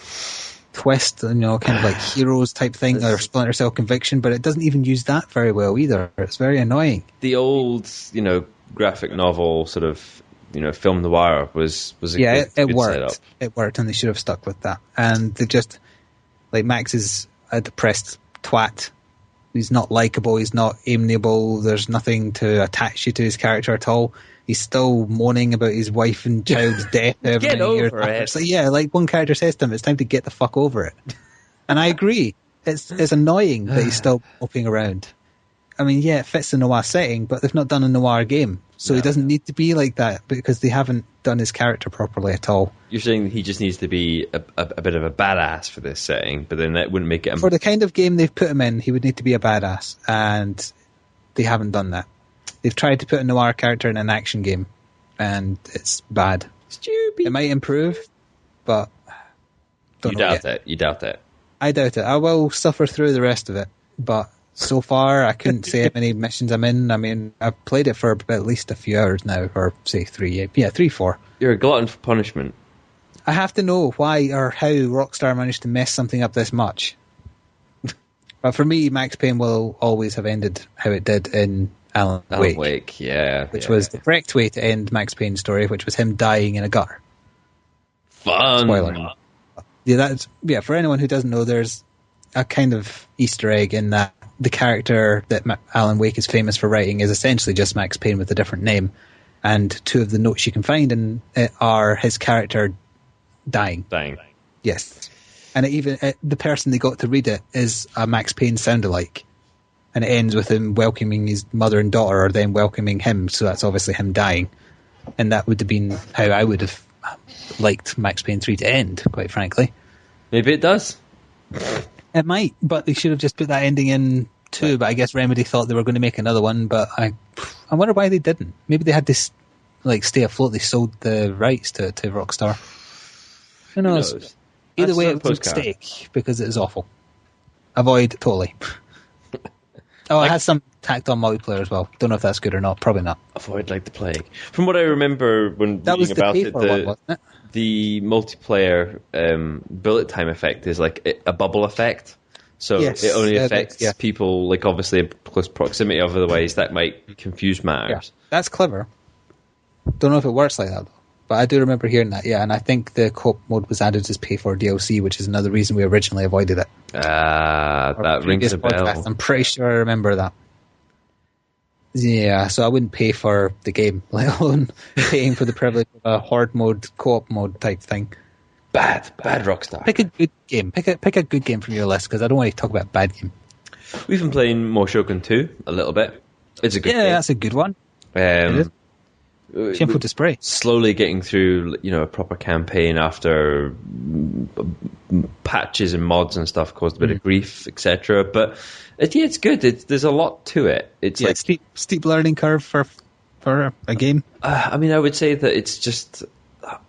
twist, kind of like Heroes type thing, or Splinter Cell Conviction, but it doesn't even use that very well either. It's very annoying. The old, graphic novel sort of, film noir was a good worked. Setup. It worked, and they should have stuck with that. And they just, like, Max is a depressed twat. He's not likable. He's not amiable. There's nothing to attach you to his character at all. He's still moaning about his wife and child's death every Get year. over it. So, yeah, like one character says to him, it's time to get the fuck over it. And I agree. It's annoying that he's still moping around. I mean, yeah, it fits the noir setting, but they've not done a noir game. So he doesn't need to be like that because they haven't done his character properly at all. You're saying he just needs to be a bit of a badass for this setting, but then that wouldn't make it... For the kind of game they've put him in, he would need to be a badass, and they haven't done that. They've tried to put a noir character in an action game, and it's bad. Stupid. It might improve, but... You doubt it. I doubt it. I will suffer through the rest of it, but... So far, I couldn't say how many missions I'm in. I mean, I've played it for at least a few hours now, or say 3. Yeah, 3, 4. You're a glutton for punishment. I have to know why or how Rockstar managed to mess something up this much. But for me, Max Payne will always have ended how it did in Alan Wake. Which was the correct way to end Max Payne's story, which was him dying in a gutter. Fun. Spoiler. Yeah, for anyone who doesn't know, there's a kind of Easter egg in that the character that Alan Wake is famous for writing is essentially just Max Payne with a different name, and 2 of the notes you can find in it are his character dying. Yes. And the person they got to read it is a Max Payne sound-alike, and it ends with him welcoming his mother and daughter, or then welcoming him, so that's obviously him dying. And that would have been how I would have liked Max Payne 3 to end, quite frankly. Maybe it does. It might, but they should have just put that ending in too. But I guess Remedy thought they were going to make another one, but I wonder why they didn't. Maybe they had to stay afloat. They sold the rights to Rockstar. Who knows? Either way, it was a mistake because it is awful. Avoid totally. It has some tacked on multiplayer as well. Don't know if that's good or not. Probably not. Avoid like the plague. From what I remember when reading about it, wasn't it? The multiplayer bullet time effect is like a bubble effect. So it only affects people, like obviously in close proximity, otherwise that might confuse matters. Yeah, that's clever. Don't know if it works like that, though. But I do remember hearing that, and I think the co-op mode was added as pay for DLC, which is another reason we originally avoided it. That rings a bell. I'm pretty sure I remember that. Yeah, so I wouldn't pay for the game, let alone paying for the privilege of a horde mode, co-op mode type thing. Bad Rockstar. Pick a good game. Pick a good game from your list, because I don't want to talk about bad game. We've been playing Moshogun 2 a little bit. It's a good game. Yeah, that's a good one. Shameful to spray. Slowly getting through, a proper campaign after patches and mods and stuff caused a bit of grief, etc. But it's good. There's a lot to it. It's like steep learning curve for a game. I would say that it's just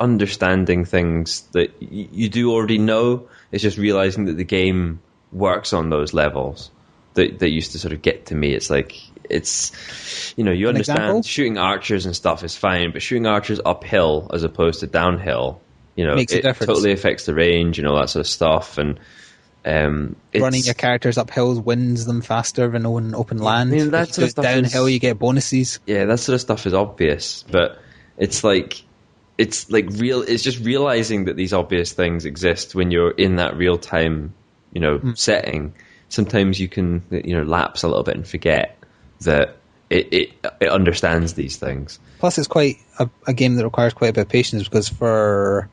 understanding things that you do already know. It's just realizing that the game works on those levels that used to sort of get to me. It's like you understand shooting archers and stuff is fine, but shooting archers uphill as opposed to downhill, makes a difference. Totally affects the range, that sort of stuff, and running your characters up hills wins them faster than on open land. That sort of stuff downhill, you get bonuses. Yeah, that sort of stuff is obvious, but it's like real. It's just realizing that these obvious things exist when you're in that real time, setting. Sometimes you can, lapse a little bit and forget that it understands these things. Plus, it's quite a game that requires quite a bit of patience, because for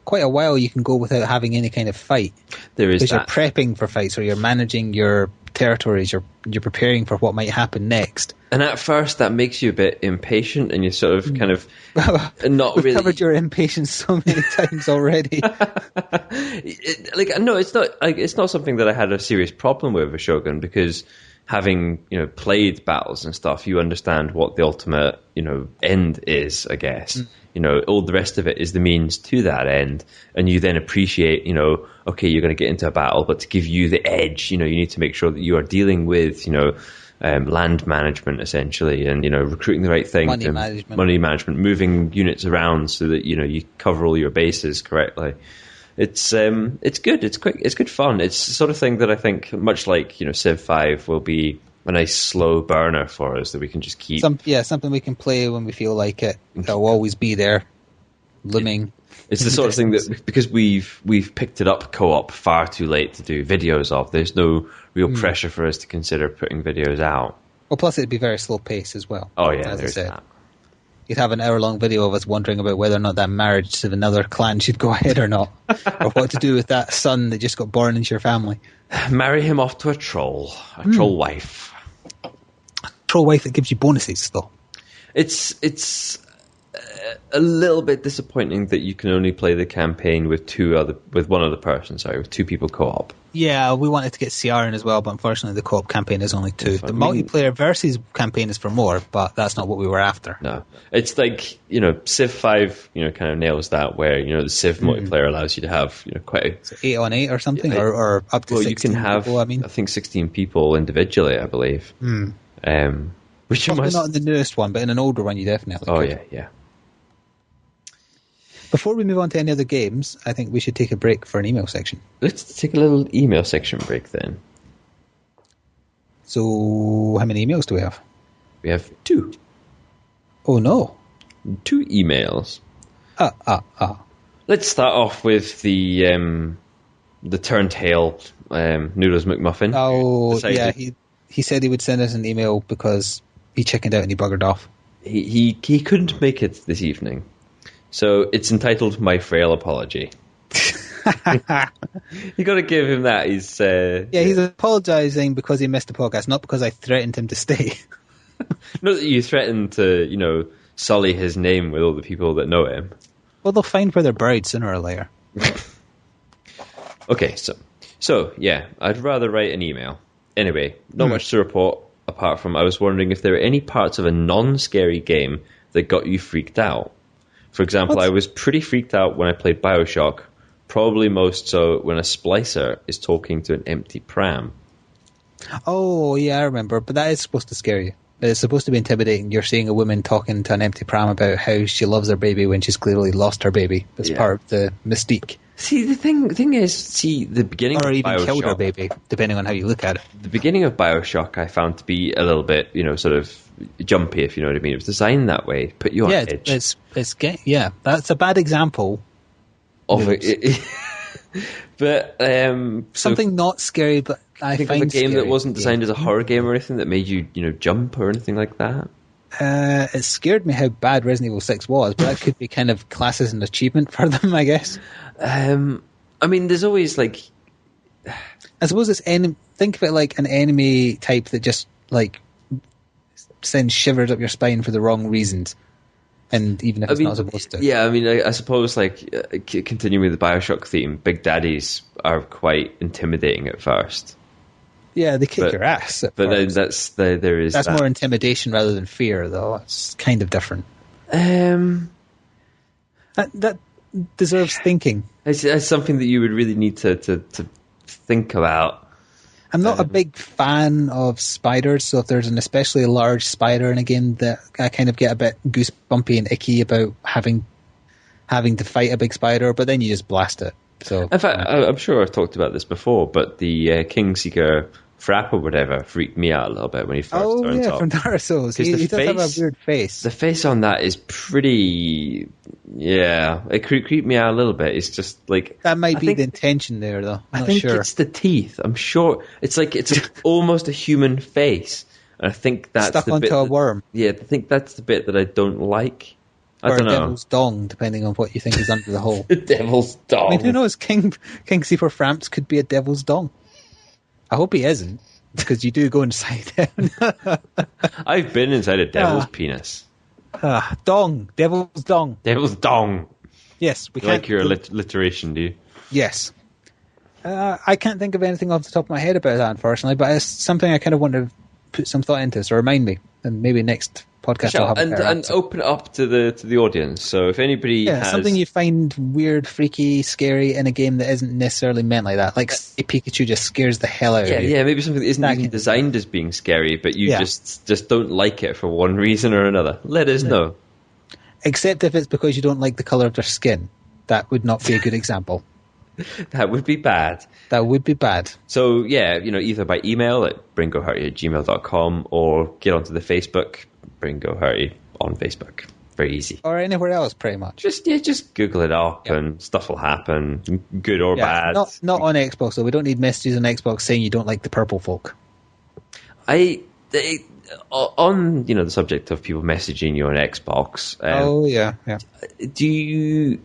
quite a while you can go without having any kind of fight. There is because you're prepping for fights, or you're managing your territories, you're preparing for what might happen next. And at first that makes you a bit impatient, and you sort of kind of not We've really covered your impatience so many times already. It's not something that I had a serious problem with Shogun, because having played battles and stuff, you understand what the ultimate end is, I guess. All the rest of it is the means to that end, and you then appreciate okay, you're going to get into a battle, but to give you the edge, you need to make sure that you are dealing with land management essentially, and recruiting the right thing, money management, moving units around so that you cover all your bases correctly. It's good. It's quick. It's good fun. It's the sort of thing that I think, much like Civ 5, will be a nice slow burner for us that we can just keep. Something we can play when we feel like it. It'll always be there, looming. It's the sort of thing that, because we've picked it up co-op far too late to do videos of, there's no real pressure for us to consider putting videos out. Well, plus it'd be very slow paced as well. Oh yeah, there's that. You'd have an hour-long video of us wondering about whether or not that marriage to another clan should go ahead or not, or what to do with that son that just got born into your family. Marry him off to a troll wife. A troll wife that gives you bonuses, though. It's a little bit disappointing that you can only play the campaign with one other person. With two people co-op. Yeah, we wanted to get CR in as well, but unfortunately the co-op campaign is only 2. The multiplayer versus campaign is for more, but that's not what we were after. No. It's like, Civ 5, kind of nails that, where, the Civ multiplayer allows you to have, quite 8 on 8 or something, or up to 16 you can have, people, I think 16 people individually, I believe. Which probably not in the newest one, but in an older one you definitely could. Yeah. Before we move on to any other games, I think we should take a break for an email section. Let's take a little email section break then. So, how many emails do we have? We have 2. Oh no. 2 emails. Let's start off with the Turntail Noodles McMuffin. Oh, yeah, he said he would send us an email because he chickened out and he buggered off. He couldn't make it this evening. So it's entitled My Frail Apology. You got to give him that. He's apologising because he missed the podcast, not because I threatened him to stay. Not that you threatened to, sully his name with all the people that know him. Well, they'll find where they're buried sooner or later. Okay, so yeah, I'd rather write an email. Anyway, not much to report apart from I was wondering if there were any parts of a non-scary game that got you freaked out. For example, I was pretty freaked out when I played BioShock, probably most so when a splicer is talking to an empty pram. Oh, yeah, I remember, but that is supposed to scare you. It's supposed to be intimidating. You're seeing a woman talking to an empty pram about how she loves her baby when she's clearly lost her baby. That's part of the mystique. See, the thing is, the beginning or of even BioShock, killed her baby, depending on how you look at it. The beginning of BioShock I found to be a little bit, sort of jumpy, if you know what I mean. It was designed that way, put you on edge. That's a bad example of it. But something not scary, but I think find of a game scary. that wasn't designed as a horror game or anything that made you, jump or anything like that. It scared me how bad Resident Evil 6 was, but that could be kind of classed as an achievement for them, I guess. I mean, there's always like, I suppose it's think of it like an enemy type that just like sends shivers up your spine for the wrong reasons, and even if it's not supposed to. Yeah, I mean, I suppose like continuing with the BioShock theme, Big Daddies are quite intimidating at first. Yeah, they kick your ass. But then that's more intimidation rather than fear, though. It's kind of different. That deserves thinking. It's something that you would really need to think about. I'm not a big fan of spiders, so if there's an especially large spider in a game, that I kind of get a bit goosebumpy and icky about having having to fight a big spider, but then you just blast it. So, in fact, I'm sure I've talked about this before, but the Kingseeker Frap or whatever freaked me out a little bit when he first turns up. From Dark Souls. He does have a weird face. The face on that is pretty... Yeah, it creeped me out a little bit. It's just like... That might be the intention there, though. I think it's the teeth. I'm sure. It's like it's almost a human face. And I think that's stuck onto a worm. Yeah, I think that's the bit that I don't like. I don't know. Or a devil's dong, depending on what you think is under the hole. The devil's dong. I mean, who knows? Kingseeker Framps could be a devil's dong. I hope he isn't, because you do go inside him. I've been inside a devil's penis. Dong. Devil's dong. Devil's dong. Yes, we can't... like your alliteration, do you? Yes. I can't think of anything off the top of my head about that, unfortunately, but it's something I kind of want to put some thought into, so remind me, and maybe next podcast I'll have and open it up to the audience. So if anybody has something you find weird, freaky, scary in a game that isn't necessarily meant like that, like Pikachu just scares the hell out of you. Yeah, maybe something that isn't even designed as being scary, but you just don't like it for one reason or another. Let us know. Except if it's because you don't like the colour of their skin. That would not be a good example. That would be bad. That would be bad. So, either by email at bringohurty@gmail.com or get onto the Facebook, Bringo Hurty on Facebook. Very easy. Or anywhere else, pretty much. Just Google it up and stuff will happen, good or bad. Not on Xbox, though. We don't need messages on Xbox saying you don't like the purple folk. On the subject of people messaging you on Xbox. Do you...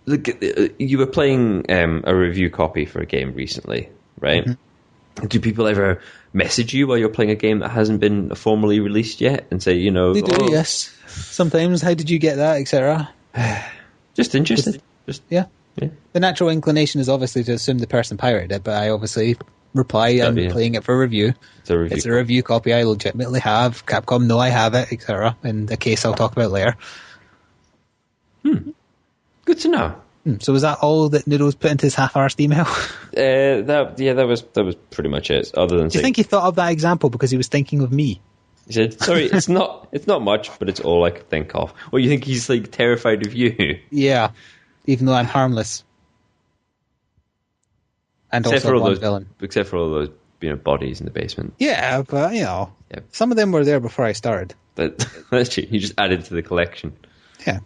You were playing a review copy for a game recently, right? Mm-hmm. Do people ever message you while you're playing a game that hasn't been formally released yet and say, They do, yes. Sometimes, how did you get that, etc.? Just interested. Yeah. The natural inclination is obviously to assume the person pirated it, but I obviously reply, I'm playing it for review. It's a review copy I legitimately have. Capcom know I have it, etc. in the case I'll talk about later. Good to know. So was that all that Noodles put into his half-arsed email? That was pretty much it. Other than, do you think he thought of that example because he was thinking of me? He said, "Sorry, it's not much, but it's all I could think of." Or you think he's like terrified of you? Yeah, even though I'm harmless, and except also one villain. Except for all those bodies in the basement. Yeah, but some of them were there before I started. But that's true. You just added to the collection. Yeah.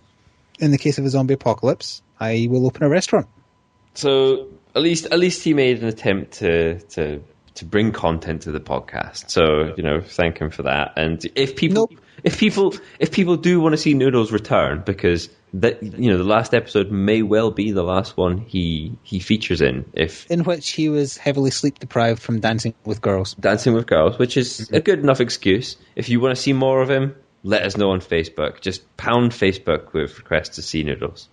In the case of a zombie apocalypse, I will open a restaurant. So at least he made an attempt to bring content to the podcast. So thank him for that. And if people do want to see Noodles return, because the last episode may well be the last one he features in which he was heavily sleep deprived from dancing with girls, which is a good enough excuse. If you want to see more of him, let us know on Facebook. Just pound Facebook with requests to see Noodles.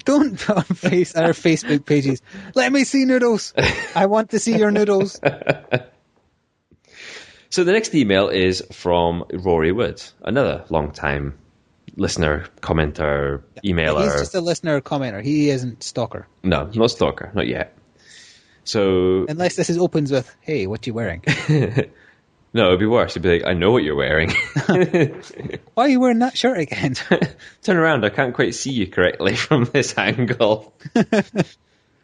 Don't put on our Facebook pages. Let me see Noodles. I want to see your Noodles. So the next email is from Rory Wood, another long-time listener, commenter, emailer. He's just a listener, commenter. He isn't stalker. No, not stalker, not yet. So unless this opens with, "Hey, what you wearing?" No, it'd be worse. It'd be like, "I know what you're wearing." Why are you wearing that shirt again? Turn around. I can't quite see you correctly from this angle.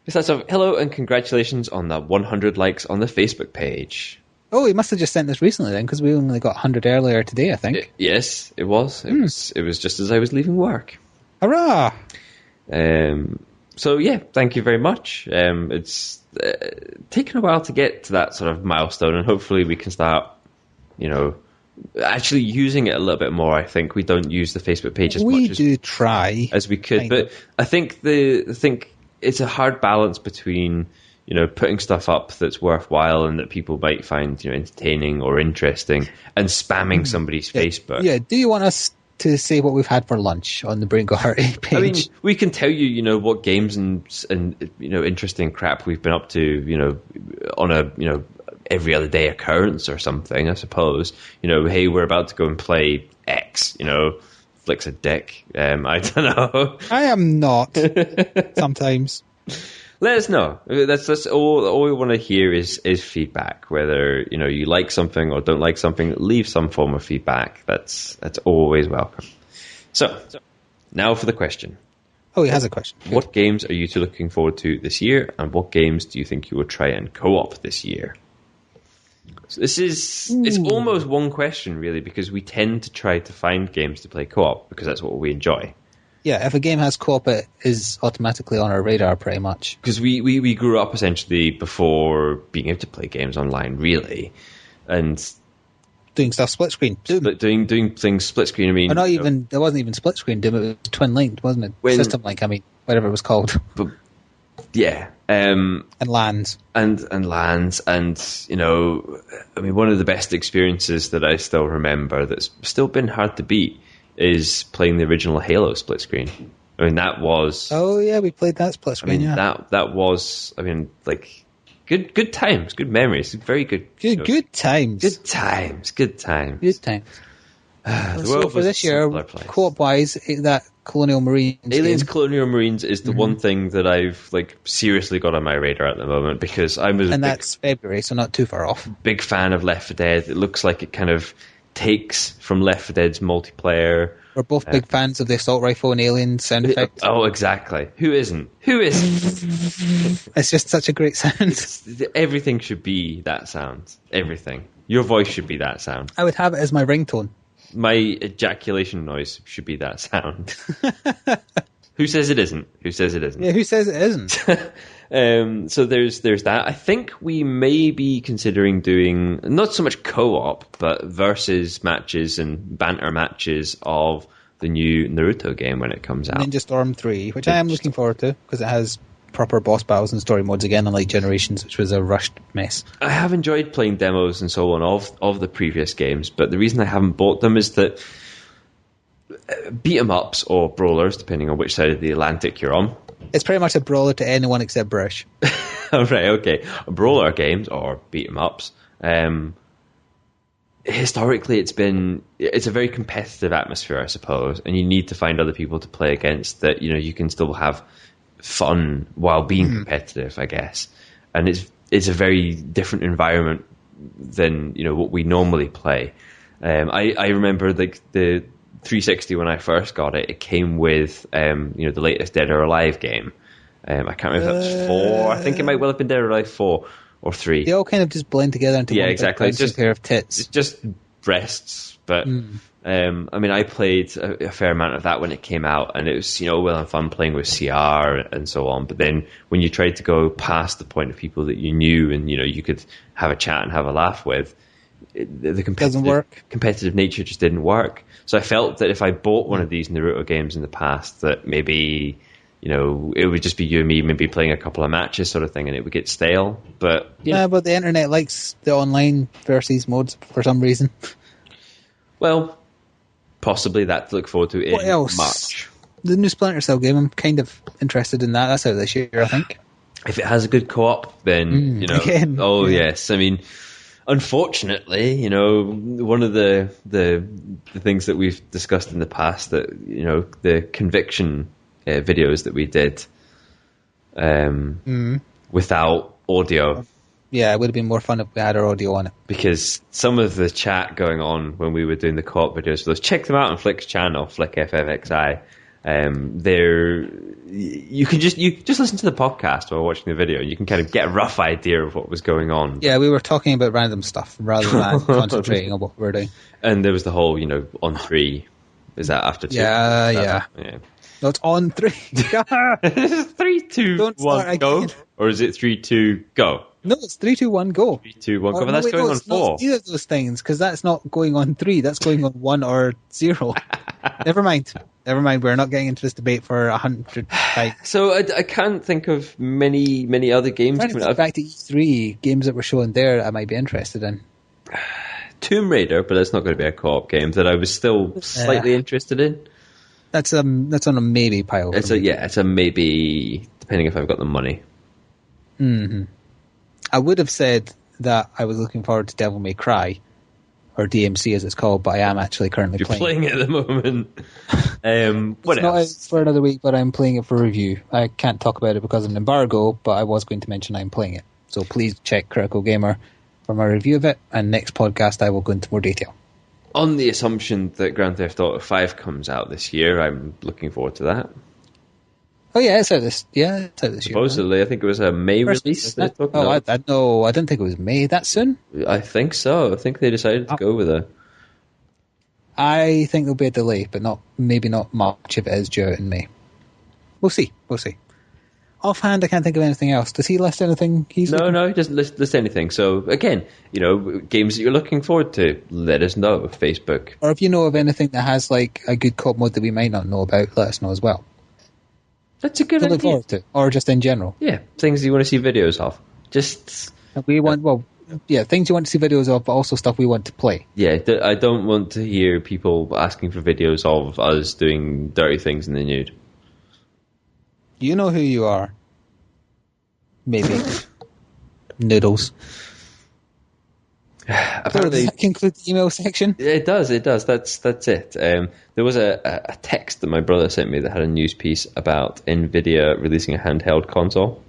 Besides, hello and congratulations on the 100 likes on the Facebook page. Oh, he must have just sent this recently then, because we only got 100 earlier today, I think. Yes, it was. It was just as I was leaving work. Hurrah! So yeah, thank you very much. It's taken a while to get to that sort of milestone, and hopefully we can start, actually using it a little bit more. I think we don't use the Facebook page as much as we could, but I think it's a hard balance between putting stuff up that's worthwhile and that people might find entertaining or interesting, and spamming somebody's Facebook. Yeah. Do you want us to say what we've had for lunch on the Bringo Hurty page? I mean, we can tell you, what games and interesting crap we've been up to, on a every other day occurrence or something. I suppose, hey, we're about to go and play X. Flik's a dick. I don't know. I am not. Sometimes. Let us know. That's all we want to hear is feedback. Whether you like something or don't like something, leave some form of feedback. That's always welcome. So now for the question: Oh, he has a question. Good. What games are you two looking forward to this year, and what games do you think you will try and co-op this year? So this is it's almost one question, really, because we tend to try to find games to play co-op because that's what we enjoy. Yeah, if a game has co-op, it is automatically on our radar, pretty much. Because we grew up essentially before being able to play games online, really, and doing stuff split screen. Doing things split screen. I mean, it wasn't even split screen. Doom, it was twin linked, wasn't it? System link. I mean, whatever it was called. But yeah, and LANs and LANs, and I mean, one of the best experiences that I still remember that's still been hard to beat is playing the original Halo split screen. I mean, that was... Oh, yeah, we played that split screen, that was, I mean, like, good times, good memories, very good... Good times. Good times. So for this year, co-op-wise, that Colonial Marines Aliens game. Colonial Marines is the one thing that I've, like, seriously got on my radar at the moment, because I was... And that's February, so not too far off. Big fan of Left 4 Dead. It looks like it kind of takes from Left 4 Dead's multiplayer. We're both big fans of the assault rifle and alien sound effect. Oh, exactly. Who isn't? It's just such a great sound. Everything should be that sound. Everything. Your voice should be that sound. I would have it as my ringtone. My ejaculation noise should be that sound. Who says it isn't? Yeah, who says it isn't? So there's that. I think we may be considering doing not so much co-op, but versus matches and banter matches of the new Naruto game when it comes out. Ninja Storm 3, which I am looking forward to, because it has proper boss battles and story modes again, unlike Generations, which was a rushed mess. I have enjoyed playing demos and so on of the previous games, but the reason I haven't bought them is that beat-em-ups or brawlers, depending on which side of the Atlantic you're on. It's pretty much a brawler to anyone except British. Right, okay. Brawler games or beat-em-ups. Historically, it's a very competitive atmosphere, I suppose, and you need to find other people to play against that. You can still have fun while being competitive, I guess. And it's a very different environment than what we normally play. I remember the 360 when I first got it. It came with the latest Dead or Alive game. I can't remember if that was 4. I think it might well have been Dead or Alive 4 or 3. They all kind of just blend together into one exactly. Just pair of tits. It's just breasts, but I mean, I played a fair amount of that when it came out, and it was well and fun playing with CR and so on. But then when you tried to go past the point of people that you knew and you could have a chat and have a laugh with, the competitive nature just didn't work. So I felt that if I bought one of these Naruto games in the past, that maybe it would just be you and me maybe playing a couple of matches sort of thing, and it would get stale. But but the internet likes the online versus modes for some reason. Well, possibly that to look forward to in March. The new Splinter Cell game, I'm kind of interested in that. That's out this year, I think. If it has a good co-op, then again, yes. I mean, unfortunately, one of the things that we've discussed in the past, that the Conviction videos that we did without audio. Yeah, it would have been more fun if we had our audio on it. Because some of the chat going on when we were doing the co-op videos for those, check them out on Flik's channel, Flik FFXI. You just listen to the podcast while watching the video. You can kind of get a rough idea of what was going on. Yeah, we were talking about random stuff rather than concentrating on what we were doing. And there was the whole, on 3. Is that after 2? Yeah. No, it's on 3. 3, 2, 1, go? Or is it 3, 2, go? No, it's 3, 2, 1, go. 3, 2, 1, go. But that's going on 4. It's either of those things, because that's not going on 3. That's going on 1 or 0. Never mind. We're not getting into this debate for 100 times. So I can't think of many other games. Back to E3, games that were shown there I might be interested in. Tomb Raider, but that's not going to be a co-op game that I was still slightly interested in. That's on a maybe pile. It's a maybe, depending if I've got the money. Mm-hmm. I would have said that I was looking forward to Devil May Cry, or DMC as it's called, but I am actually currently playing it at the moment. What it's else? Not out for another week, but I'm playing it for review. I can't talk about it because of an embargo, but I was going to mention I'm playing it. So please check Critical Gamer for my review of it, and next podcast I will go into more detail. On the assumption that Grand Theft Auto 5 comes out this year, I'm looking forward to that. Oh yeah, it's out this. Yeah, it's out this Supposedly, year. I think it was a May release. I didn't think it was May. That soon? I think so. I think they decided to go with it. I think there'll be a delay, but maybe not much if it is due out in May. We'll see. Offhand, I can't think of anything else. Does he list anything? No, he doesn't list anything. So again, games that you're looking forward to, let us know. Facebook, or if you know of anything that has like a good co-op mode that we might not know about, let us know as well. That's a good idea. Look forward to, or just in general. Yeah, things you want to see videos of. Things you want to see videos of, but also stuff we want to play. Yeah, I don't want to hear people asking for videos of us doing dirty things in the nude. You know who you are. Maybe. Noodles. Apparently, does that conclude the email section? It does. That's it. There was a text that my brother sent me that had a news piece about NVIDIA releasing a handheld console.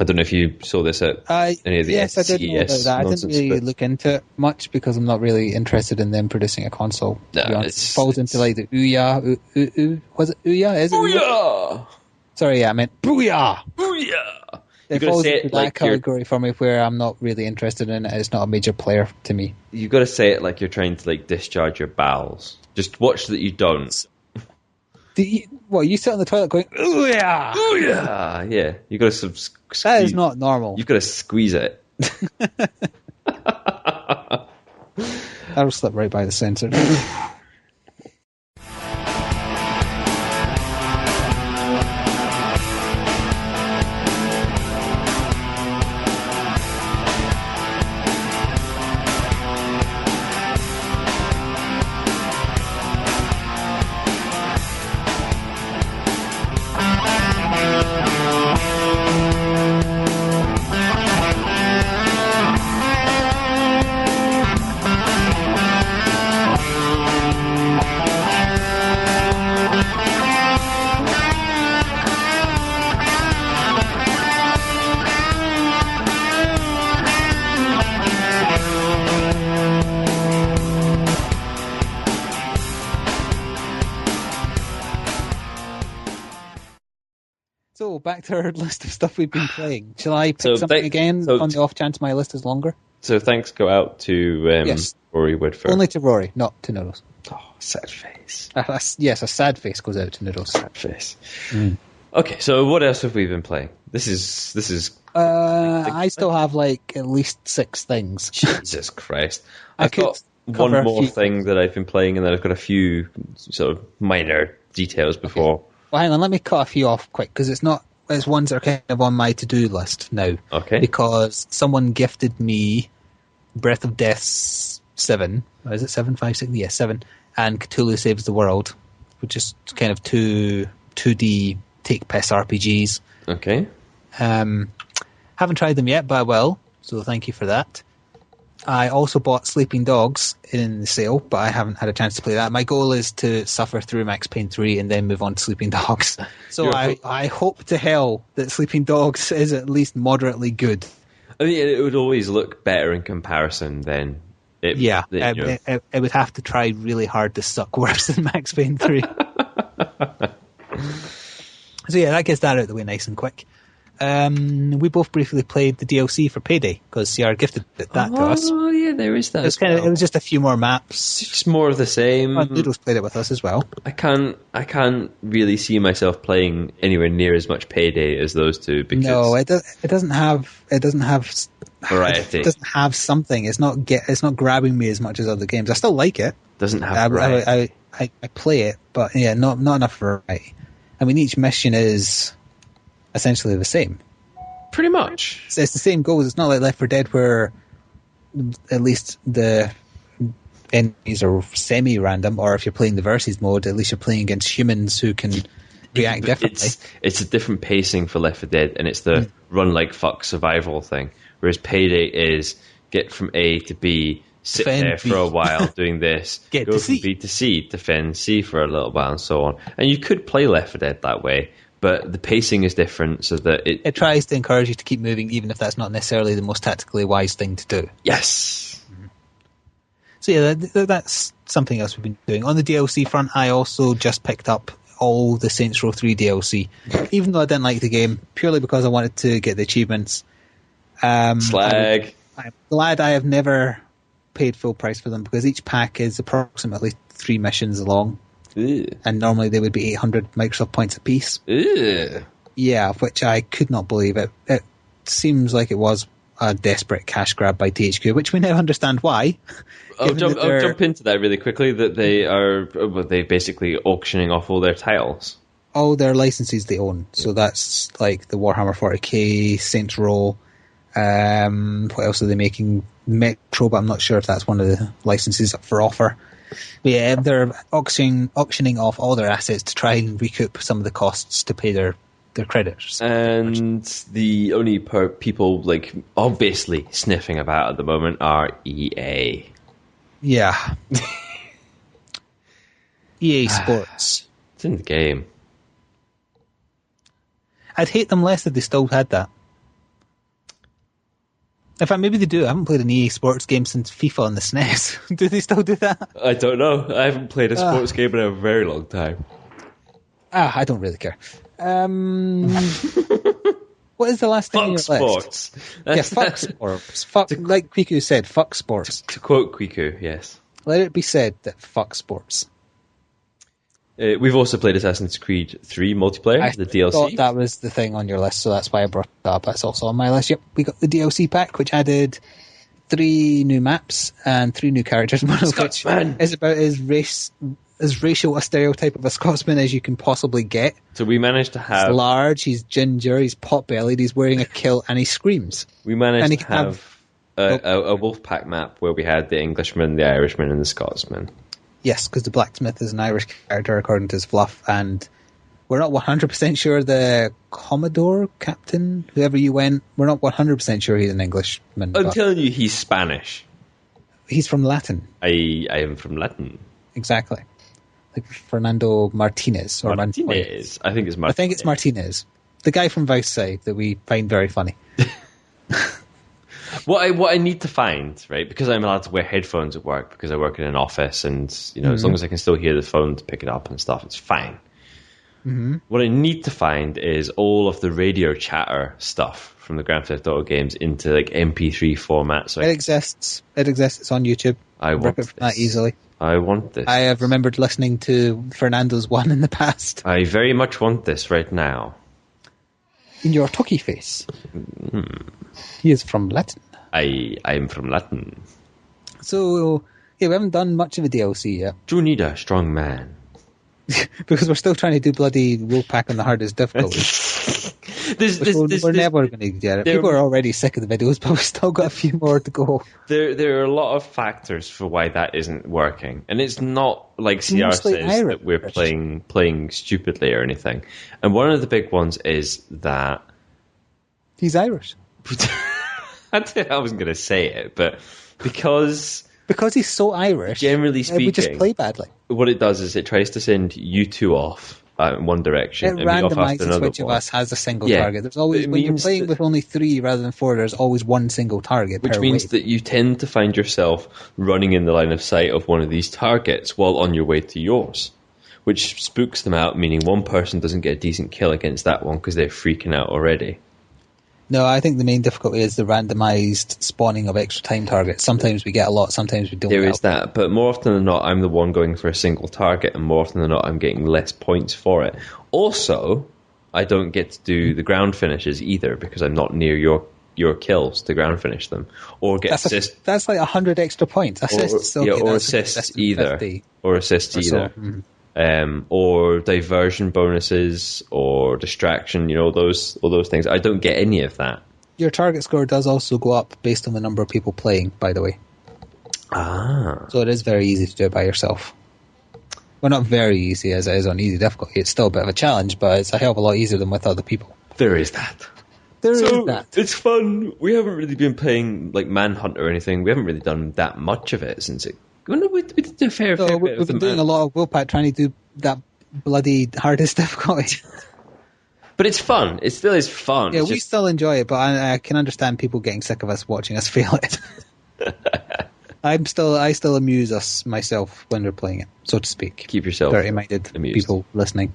I don't know if you saw this at any of the Yes, I did know about that. I didn't really look into it much because I'm not really interested in them producing a console. It falls into like the Ouya. Was it Ouya? Is it Ouya? Sorry, I meant Booyah! Booyah! It falls into that category for me where I'm not really interested in it. It's not a major player to me. You've got to say it like you're trying to discharge your bowels. Just watch that you don't. You sit on the toilet going, Ouya! Ouya! Yeah, you've got to squeeze. That is not normal. You've got to squeeze it. That'll slip right by the censor. So, back to our list of stuff we've been playing. Shall I pick something again on the off chance my list is longer? So thanks go out to Rory Woodford. Only to Rory, not to Noodles. Oh, sad face. Yes, a sad face goes out to Noodles. Sad face. Mm. Okay, so what else have we been playing? This is. I still have at least 6 things. Jesus Christ! I've got one more thing that I've been playing, and then I've got a few sort of minor details before. Okay. Well, hang on, let me cut a few off quick, because it's ones that are kind of on my to-do list now. Okay. Because someone gifted me Breath of Death 7. Is it 7, 5, 6? Yeah, 7. And Cthulhu Saves the World, which is kind of 2D take-piss RPGs. Okay. Haven't tried them yet, but I will, so thank you for that. I also bought Sleeping Dogs in the sale, but I haven't had a chance to play that. My goal is to suffer through Max Payne 3 and then move on to Sleeping Dogs. So I hope to hell that Sleeping Dogs is at least moderately good. I mean, it would always look better in comparison than... it would have to try really hard to suck worse than Max Payne 3. So yeah, that gets that out of the way nice and quick. We both briefly played the DLC for Payday because CR gifted that to us. Oh yeah, there is that. It was just a few more maps. It's just more of the same. Noodles played it with us as well. I can't really see myself playing anywhere near as much Payday as those two because it doesn't have variety. It doesn't have something. It's not grabbing me as much as other games. I still like it. Doesn't have variety. I play it, but yeah, not enough variety. I mean, each mission is essentially the same. Pretty much. It's the same goals. It's not like Left 4 Dead where at least the enemies are semi-random, or if you're playing the versus mode, at least you're playing against humans who can react differently. It's a different pacing for Left 4 Dead, and it's the run like fuck survival thing. Whereas Payday is get from A to B, sit there for a while doing this, go from B to C, defend C for a little while, and so on. And you could play Left 4 Dead that way, but the pacing is different so that it tries to encourage you to keep moving, even if that's not necessarily the most tactically wise thing to do. Yes. Mm-hmm. So yeah, that's something else we've been doing. On the DLC front, I also just picked up all the Saints Row 3 DLC, even though I didn't like the game, purely because I wanted to get the achievements. Slag. I'm glad I have never paid full price for them, because each pack is approximately 3 missions long. Ew. And normally they would be 800 Microsoft points apiece. Ew. Yeah, which I could not believe. It seems like it was a desperate cash grab by THQ, which we now understand why. I'll jump into that really quickly, that they basically auctioning off all their titles. All their licenses they own. So that's like the Warhammer 40k, Saints Row, what else are they making? Metro, but I'm not sure if that's one of the licenses up for offer. But yeah, they're auctioning off all their assets to try and recoup some of the costs to pay their creditors. And the only people like obviously sniffing about at the moment are EA. Yeah. EA Sports. It's in the game. I'd hate them less if they still had that. In fact, maybe they do. I haven't played an EA Sports game since FIFA on the SNES. Do they still do that? I don't know. I haven't played a sports game in a very long time. I don't really care. What is the last thing on your sports. List? Fuck sports. Fuck, like Quiku said, fuck sports. To quote Quiku, yes. Let it be said that fuck sports. We've also played Assassin's Creed 3 multiplayer, the DLC. I thought that was the thing on your list, so that's why I brought it up. That's also on my list. Yep, we got the DLC pack, which added 3 new maps and 3 new characters. One of which is about as racial a stereotype of a Scotsman as you can possibly get. So we managed to have... He's large, he's ginger, he's pot-bellied, he's wearing a kilt, and he screams. We managed to have a wolf pack map where we had the Englishman, the Irishman, and the Scotsman. Yes, because the blacksmith is an Irish character according to his fluff, and we're not 100% sure the Commodore captain, whoever you went, we're not 100% sure he's an Englishman. I'm telling you, he's Spanish. He's from Latin. I am from Latin. Exactly. Like Fernando Martinez. Or Martinez. I think it's Martinez. I think it's Martinez. The guy from Vice Side that we find very funny. What I need to find, right, because I'm allowed to wear headphones at work because I work in an office, and as long as I can still hear the phone to pick it up and stuff, it's fine. Mm-hmm. What I need to find is all of the radio chatter stuff from the Grand Theft Auto games into like MP3 format. So it exists. It exists. It's on YouTube. I want it from that easily. I want this. I have remembered listening to Fernando's one in the past. I very much want this right now. In your talkie face. He is from Latin. I'm from Latin. So, yeah, we haven't done much of a DLC yet. Do you need a strong man? Because we're still trying to do bloody Wolfpack on the hardest difficulty. We're never going to get it. People are already sick of the videos, but we've still got a few more to go. There are a lot of factors for why that isn't working. And it's not like CR says that we're playing stupidly or anything. And one of the big ones is that... He's Irish. I wasn't going to say it, but because he's so Irish, generally speaking, we just play badly. What it does is it tries to send you two off in one direction. It randomizes which of us has a single target. There's always, when you're playing with only 3 rather than 4, there's always one single target. Which means that you tend to find yourself running in the line of sight of one of these targets while on your way to yours, which spooks them out, meaning one person doesn't get a decent kill against that one because they're freaking out already. No, I think the main difficulty is the randomized spawning of extra time targets. Sometimes we get a lot, sometimes we don't. There is that, but more often than not, I'm the one going for a single target, and more often than not, I'm getting less points for it. Also, I don't get to do the ground finishes either because I'm not near your kills to ground finish them, or get assists. That's like 100 extra points. Assists, or assists either, or assists either. Or diversion bonuses, or distraction, all those things. I don't get any of that. Your target score does also go up based on the number of people playing, by the way. So it is very easy to do it by yourself. Well, not very easy as it is on easy difficulty. It's still a bit of a challenge, but it's a hell of a lot easier than with other people. There is that. It's fun. We haven't really been playing like Manhunt or anything. We haven't really done that much of it since it... We did a fair bit. We've been doing a lot of Wolfpack trying to do that bloody hardest difficulty. But it's fun. It still is fun. Yeah, we still enjoy it, but I can understand people getting sick of us watching us fail it. I still amuse myself when we're playing it, so to speak. Keep yourself dirty-minded amused. People listening.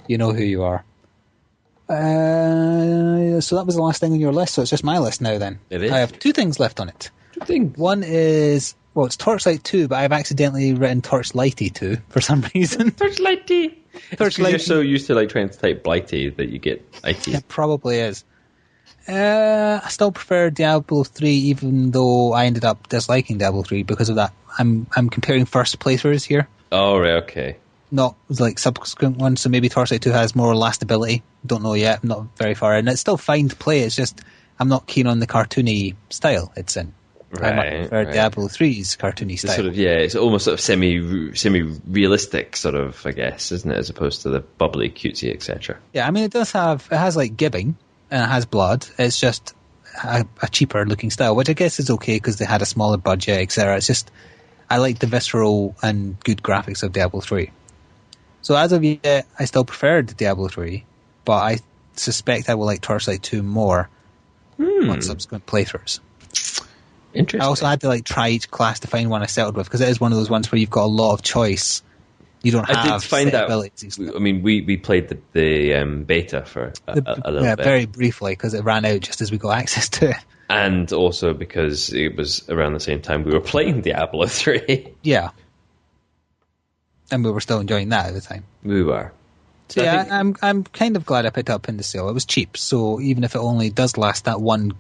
You know who you are. So that was the last thing on your list, so it's just my list now then. It is. I have 2 things left on it. 2 things. One is, well, it's Torchlight 2, but I've accidentally written Torchlighty 2 for some reason. Torchlighty! Torchlighty. You're so used to like trying to type Blighty that you get IT. It probably is. I still prefer Diablo 3, even though I ended up disliking Diablo 3 because of that. I'm comparing first playthroughs here. Oh, right, okay. Not like subsequent ones, so maybe Torchlight 2 has more lastability. Don't know yet, I'm not very far in. It's still fine to play, it's just I'm not keen on the cartoony style it's in. Right, I much prefer Diablo 3's cartoony style. Sort of, yeah, it's almost sort of semi-realistic sort of, I guess, isn't it, as opposed to the bubbly, cutesy, etc. Yeah, I mean, it has like gibbing, and it has blood. It's just a cheaper looking style, which I guess is okay because they had a smaller budget, etc. It's just, I like the visceral and good graphics of Diablo 3. So as of yet, I still preferred Diablo 3, but I suspect I will like Torchlight 2 more on subsequent playthroughs. Interesting. I also had to like try each class to find one I settled with, because it is one of those ones where you've got a lot of choice. You don't have. I did find out. Abilities. I mean, we played the beta for a little bit. Very briefly, because it ran out just as we got access to it. And also because it was around the same time we were playing Diablo 3. Yeah. And we were still enjoying that at the time. We were. So yeah, I'm kind of glad I picked it up in the sale. It was cheap, so even if it only does last that one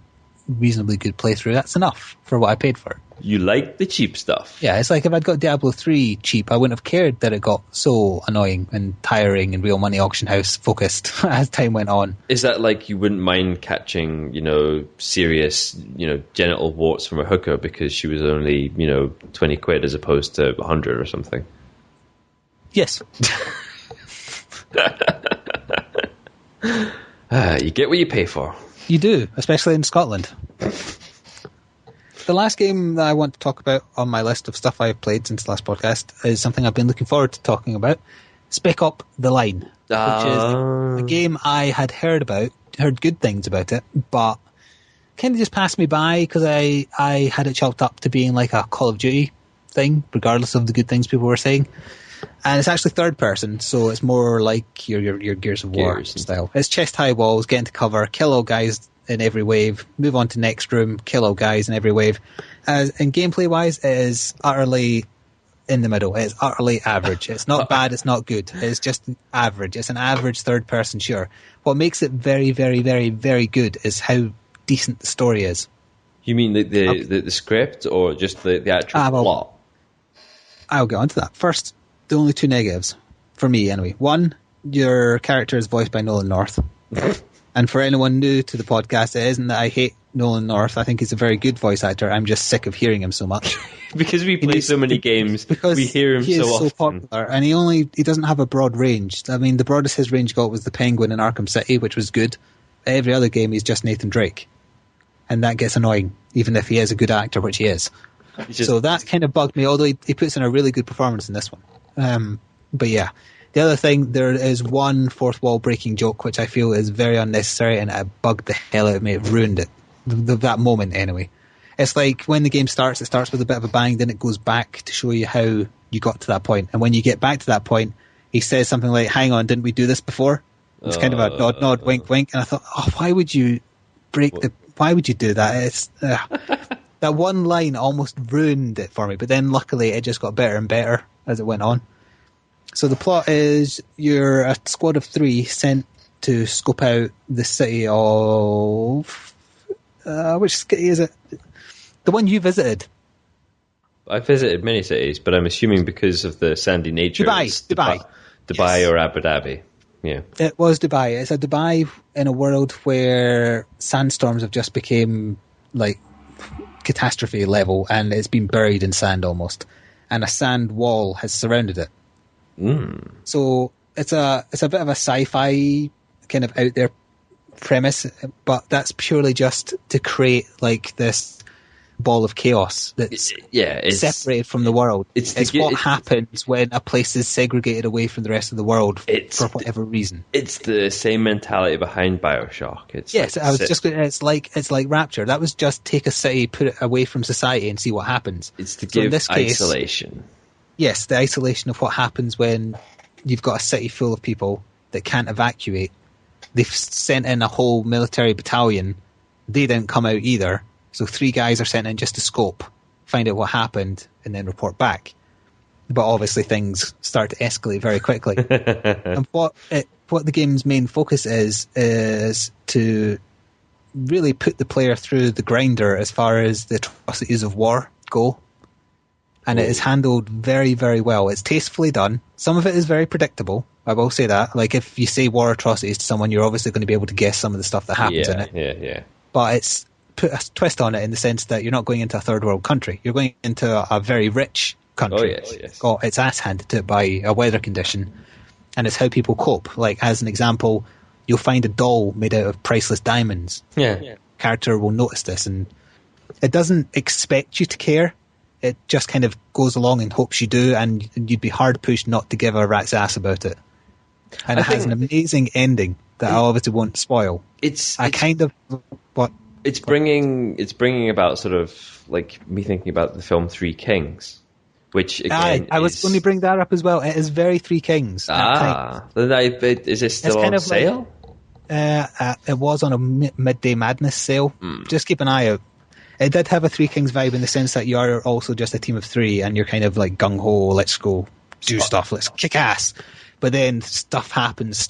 reasonably good playthrough, that's enough for what I paid for it. You like the cheap stuff. Yeah, it's like if I'd got Diablo 3 cheap, I wouldn't have cared that it got so annoying and tiring and real money auction house focused as time went on. Is that like you wouldn't mind catching, serious, genital warts from a hooker because she was only, 20 quid as opposed to 100 or something? Yes. You get what you pay for. You do, especially in Scotland. The last game that I want to talk about on my list of stuff I've played since the last podcast is something I've been looking forward to talking about. Spec Up The Line, which is a game I had heard good things about it, but kind of just passed me by because I had it chalked up to being like a Call of Duty thing, regardless of the good things people were saying. And it's actually third person, so it's more like your Gears of War style. It's chest high walls, get into cover, kill all guys in every wave, move on to next room, kill all guys in every wave. And gameplay wise, it is utterly in the middle. It's utterly average. It's not bad, it's not good. It's just average. It's an average third person shooter. What makes it very, very, very, very good is how decent the story is. You mean the script or just the actual plot? I'll get onto that. First, the only 2 negatives, for me anyway. One, your character is voiced by Nolan North. And for anyone new to the podcast, it isn't that I hate Nolan North. I think he's a very good voice actor. I'm just sick of hearing him so much. Because we play so many games, we hear him so often. He is so popular, and he doesn't have a broad range. I mean, the broadest his range got was the Penguin in Arkham City, which was good. Every other game, he's just Nathan Drake. And that gets annoying, even if he is a good actor, which he is. So that kind of bugged me, although he puts in a really good performance in this one. But yeah. The other thing, there is one fourth wall breaking joke which I feel is very unnecessary, and it bugged the hell out of me. It ruined it. That moment anyway. It's like when the game starts, it starts with a bit of a bang, then it goes back to show you how you got to that point. And when you get back to that point, he says something like, hang on, didn't we do this before? It's kind of a nod, wink, wink. And I thought, why would you why would you do that? It's that one line almost ruined it for me, but then luckily it just got better and better as it went on. So the plot is you're a squad of 3 sent to scope out the city of... which city is it? The one you visited. I visited many cities, but I'm assuming because of the sandy nature... Dubai yes. Or Abu Dhabi. Yeah. It was Dubai. It's a Dubai in a world where sandstorms have just become like catastrophe level, and it's been buried in sand almost. And a sand wall has surrounded it. So it's a bit of a sci-fi kind of out there premise, but that's purely just to create like this ball of chaos that's separated from the world. It's what happens when a place is segregated away from the rest of the world for whatever reason. It's the same mentality behind BioShock. It's like Rapture. That was just take a city, put it away from society, and see what happens. It's to give isolation. Yes, the isolation of what happens when you've got a city full of people that can't evacuate. They've sent in a whole military battalion. They didn't come out either. So 3 guys are sent in just to scope, find out what happened, and then report back. But obviously things start to escalate very quickly. And what the game's main focus is to really put the player through the grinder as far as the atrocities of war go. And it is handled very, very well. It's tastefully done. Some of it is very predictable. I will say that. Like, if you say war atrocities to someone, you're obviously going to be able to guess some of the stuff that happens in it. Yeah. But it's put a twist on it in the sense that you're not going into a third world country. You're going into a very rich country. Oh, yes. Got its ass handed to it by a weather condition. And it's how people cope. Like, as an example, you'll find a doll made out of priceless diamonds. Yeah. Character will notice this, and it doesn't expect you to care. It just kind of goes along and hopes you do, and you'd be hard pushed not to give a rat's ass about it. And it has an amazing ending that I obviously won't spoil. It's bringing about sort of like me thinking about the film Three Kings, which again I was going to bring that up as well. It is very Three Kings. Is it still on sale? It was on a midday madness sale. Just keep an eye out. It did have a Three Kings vibe in the sense that you are also just a team of 3 and you're kind of like gung-ho, let's go do stuff, let's kick ass. But then stuff happens,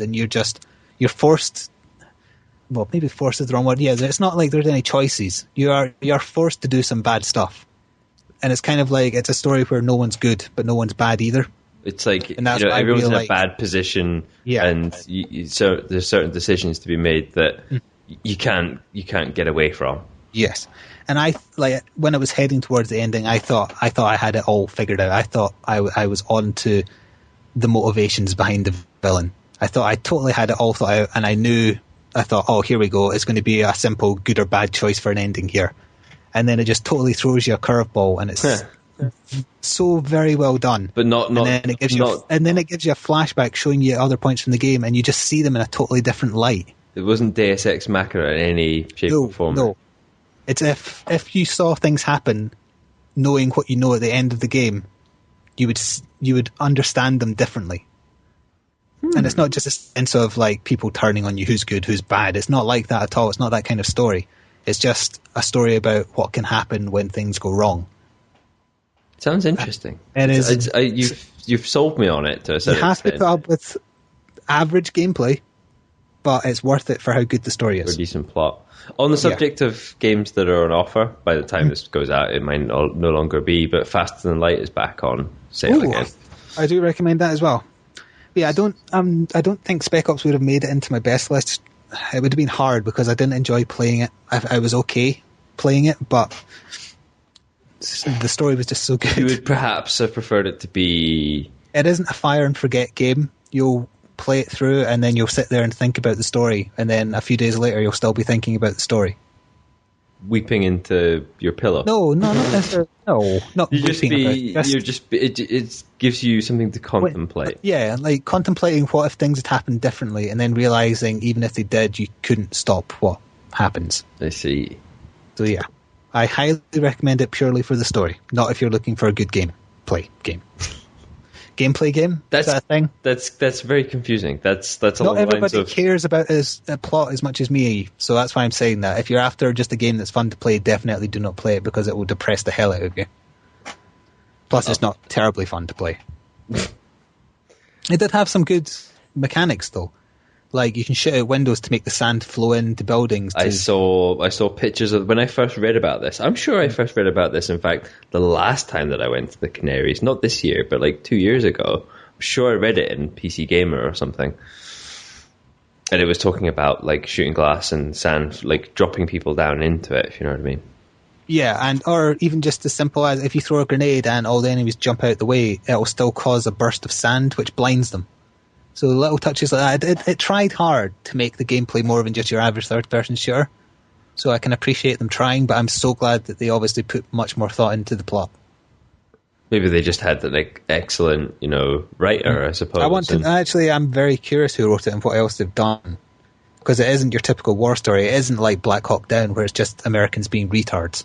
and you're forced. Well, maybe forced is the wrong word. Yeah, it's not like there's any choices. You're forced to do some bad stuff. And it's kind of like, it's a story where no one's good, but no one's bad either. It's like, everyone's in a bad position, and so there's certain decisions to be made that you can't get away from. Yes. And when I was heading towards the ending, I thought I had it all figured out. I thought I was on to the motivations behind the villain. I thought I totally had it all thought out, and I thought, oh, here we go. It's going to be a simple good or bad choice for an ending here. And then it just totally throws you a curveball, and it's so very well done. But and then it gives you a flashback showing you other points from the game, and you just see them in a totally different light. It wasn't Deus Ex Machina in any shape or form. No. It's if you saw things happen, knowing what you know at the end of the game, you would understand them differently. And it's not just a sense of like people turning on you, who's good, who's bad. It's not like that at all. It's not that kind of story. It's just a story about what can happen when things go wrong. Sounds interesting. It is. You've sold me on it to a certain extent. You have to put up with average gameplay, but it's worth it for how good the story is. For a decent plot. On the subject of games that are on offer, by the time this goes out, it might no longer be, but Faster Than Light is back on sale again. I do recommend that as well. But yeah, I don't think Spec Ops would have made it into my best list. It would have been hard because I didn't enjoy playing it. I was okay playing it, but the story was just so good. You would perhaps have preferred it to be... It isn't a fire and forget game. You'll play it through and then you'll sit there and think about the story, and then a few days later you'll still be thinking about the story. Weeping into your pillow? No, not necessarily. No, not weeping. It gives you something to contemplate. Yeah, like contemplating what if things had happened differently, and then realising even if they did, you couldn't stop what happens. I see. So yeah, I highly recommend it purely for the story, not if you're looking for a good gameplay game. Gameplay game? Is that a thing? That's very confusing. That's not everybody cares about his plot as much as me, so that's why I'm saying that. If you're after just a game that's fun to play, definitely do not play it because it will depress the hell out of you. Plus, it's not terribly fun to play. It did have some good mechanics though. Like you can shoot out windows to make the sand flow into buildings. I saw pictures of when I first read about this. I'm sure I first read about this, in fact, the last time that I went to the Canaries, not this year, but like 2 years ago. I'm sure I read it in PC Gamer or something. And it was talking about like shooting glass and sand, like dropping people down into it, if you know what I mean. Yeah, or even just as simple as if you throw a grenade and all the enemies jump out the way, it will still cause a burst of sand which blinds them. So little touches like that. It tried hard to make the gameplay more than just your average third-person shooter. So I can appreciate them trying, but I'm so glad that they obviously put much more thought into the plot. Maybe they just had an excellent, writer, I suppose. I'm very curious who wrote it and what else they've done. Because it isn't your typical war story. It isn't like Black Hawk Down, where it's just Americans being retards.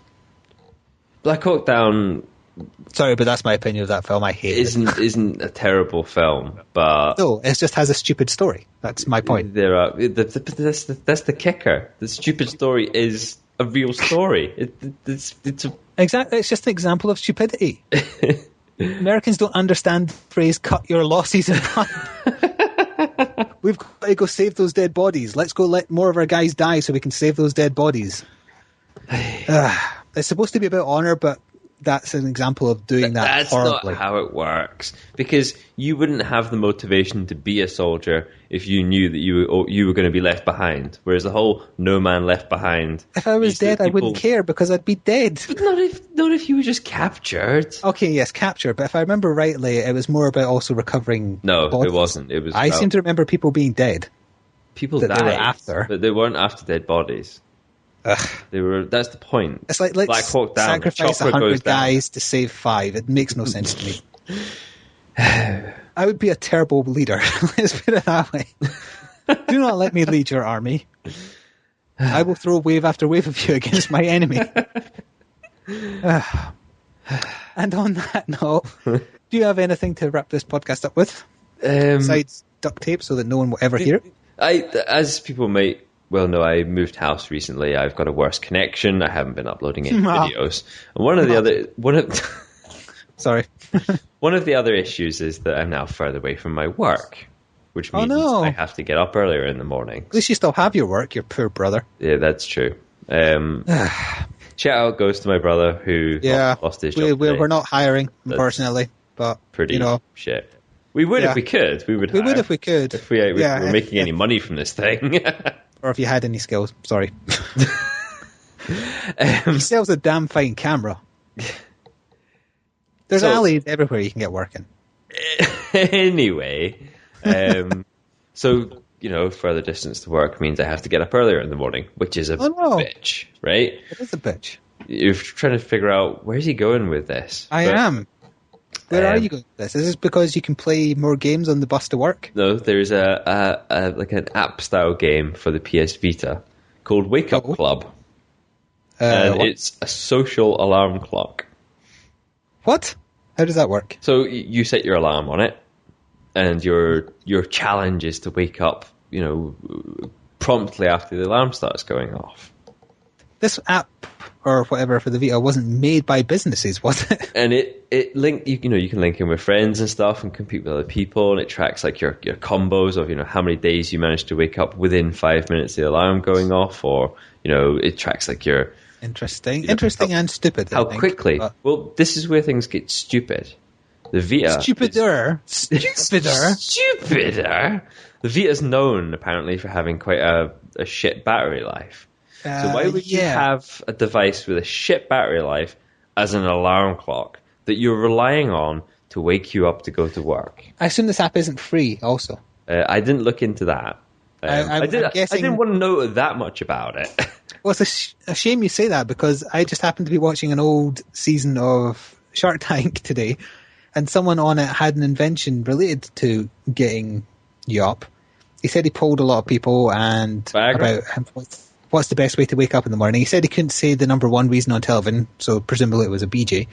Black Hawk Down... Sorry, but that's my opinion of that film. I hate it. Isn't a terrible film, but... No, it just has a stupid story. That's my point. That's the kicker. The stupid story is a real story. Exactly. It's just an example of stupidity. Americans don't understand the phrase "cut your losses" and run. We've got to go save those dead bodies. Let's go let more of our guys die so we can save those dead bodies. It's supposed to be about honour, but that's an example of doing that That's horribly. Not how it works. Because you wouldn't have the motivation to be a soldier if you knew that you were going to be left behind. Whereas the whole no man left behind... If I was dead, I wouldn't care because I'd be dead. But not if you were just captured. Okay, yes, captured. But if I remember rightly, it was more about also recovering bodies. It wasn't. It was. I seem to remember people being dead. People died, they were after. But they weren't after dead bodies. Ugh. They were. That's the point. It's like, let's Black Hawk Down, sacrifice 100 guys to save 5. It makes no sense to me. I would be a terrible leader. Let's put it that way. Do not let me lead your army. I will throw wave after wave of you against my enemy. And on that note, do you have anything to wrap this podcast up with? Besides duct tape so that no one will ever hear it? As people might well know, I moved house recently. I've got a worse connection. I haven't been uploading any videos. And one of the other issues is that I'm now further away from my work, which means I have to get up earlier in the morning. At least you still have your work, your poor brother. Yeah, that's true. Shout out goes to my brother who lost his job. We're not hiring, unfortunately, but pretty shit. We would if we could. We would if we could. If we were making any money from this thing. Or if you had any skills. Sorry. He sells a damn fine camera. There's alleys everywhere you can get working. Anyway, so, further distance to work means I have to get up earlier in the morning, which is a bitch, right? It is a bitch. You're trying to figure out, where's he going with this? I am. Where are you going with this? Is this because you can play more games on the bus to work? No, there's like an app-style game for the PS Vita called Wake Up Club. And it's a social alarm clock. What? How does that work? So you set your alarm on it, and your challenge is to wake up, promptly after the alarm starts going off. This app or whatever for the Vita wasn't made by businesses, was it? And it link you can link in with friends and stuff and compete with other people, and it tracks like your combos of how many days you managed to wake up within 5 minutes of the alarm going off, or it tracks like your interesting and stupid. How quickly? Well, this is where things get stupid. The Vita stupider. The Vita's known apparently for having quite a shit battery life. So why would you have a device with a shit battery life as an alarm clock that you're relying on to wake you up to go to work? I assume this app isn't free also. I didn't look into that. I didn't want to know that much about it. Well, it's a shame you say that, because I just happened to be watching an old season of Shark Tank today, and someone on it had an invention related to getting you up. He said he polled a lot of people and about what's the best way to wake up in the morning. He said he couldn't say the number one reason on television, so presumably it was a BJ.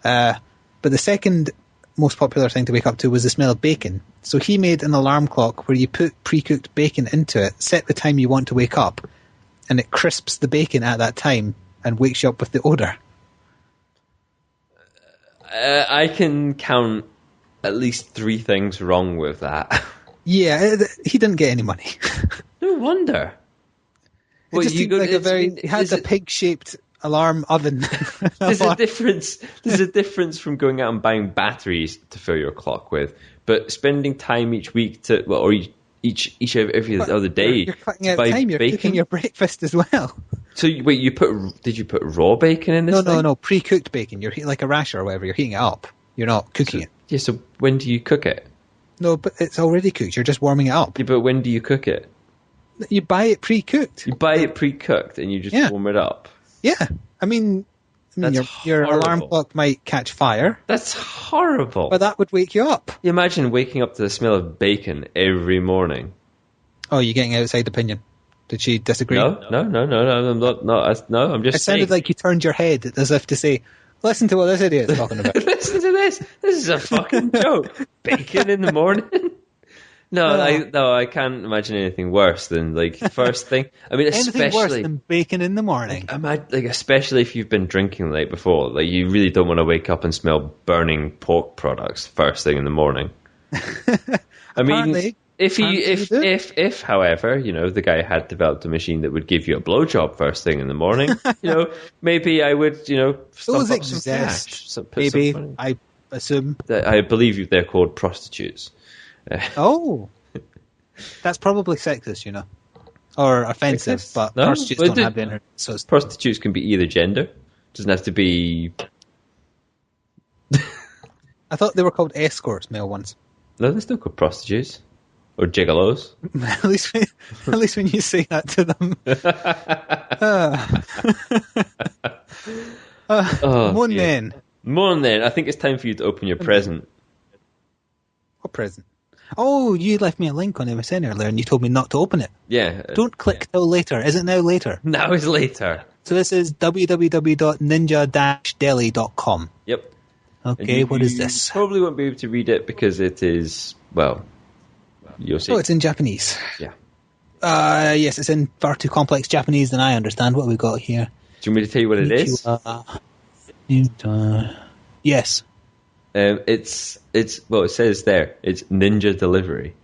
But the second most popular thing to wake up to was the smell of bacon. So he made an alarm clock where you put pre-cooked bacon into it, set the time you want to wake up, and it crisps the bacon at that time and wakes you up with the odour. I can count at least 3 things wrong with that. Yeah, he didn't get any money. No wonder. It just seemed like he had a pig-shaped alarm oven. There's a difference from going out and buying batteries to fill your clock with, but spending time each week or every other day. You're cutting out time. You're cooking your breakfast as well. So wait, did you put raw bacon in this? No, pre-cooked bacon. You're like a rasher or whatever. You're heating it up. You're not cooking it. Yeah. So when do you cook it? No, but it's already cooked. You're just warming it up. Yeah, but when do you cook it? You buy it pre-cooked. You buy it pre-cooked and you just warm it up. Yeah. I mean your alarm clock might catch fire. That's horrible. But that would wake you up. You imagine waking up to the smell of bacon every morning. Oh, you're getting outside opinion. Did she disagree? No, I'm not. No, I'm just It sounded like you turned your head as if to say, listen to what this idiot is talking about. Listen to this. This is a fucking joke. Bacon in the morning? I can't imagine anything worse than, like, first thing. I mean, especially anything worse than bacon in the morning. Especially if you've been drinking the night before. Like, you really don't want to wake up and smell burning pork products first thing in the morning. I mean, if, however, the guy had developed a machine that would give you a blowjob first thing in the morning, maybe I would, those exist. Maybe, I assume. I believe they're called prostitutes. Oh, that's probably sexist, or offensive. But prostitutes don't have the internet. So prostitutes can be either gender. Doesn't have to be. I thought they were called escorts, male ones. No, they're still called prostitutes or gigolos. at least when you say that to them. Morning. I think it's time for you to open your present. What present? Oh, you left me a link on MSN earlier and you told me not to open it. Yeah. Don't click till later. Is it now later? Now is later. So this is www.ninja-deli.com. Yep. Okay, what is this? Probably won't be able to read it because it is, you'll see. Oh, it's in Japanese. Yeah. Yes, it's in far too complex Japanese than I understand. What have we got here? Do you want me to tell you what it is? Yes. It says there, it's Ninja Delivery.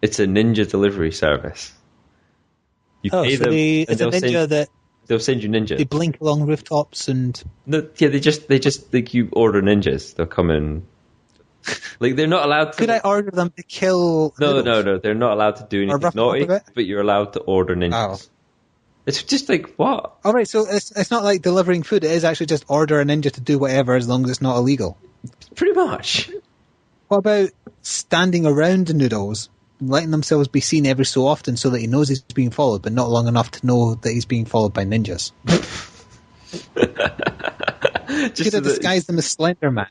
It's a Ninja Delivery service. You pay them, it's a ninja they'll send you ninjas. They blink along rooftops and... No, yeah, they just like you order ninjas. They'll come in. Like, they're not allowed to... Could I order them to kill... No, they're not allowed to do anything naughty, but you're allowed to order ninjas. Oh. It's just like, what? All right, so it's not like delivering food. It is actually just order a ninja to do whatever as long as it's not illegal. Pretty much. What about standing around the noodles, letting themselves be seen every so often so that he knows he's being followed, but not long enough to know that he's being followed by ninjas? Could have disguised them as Slender Man.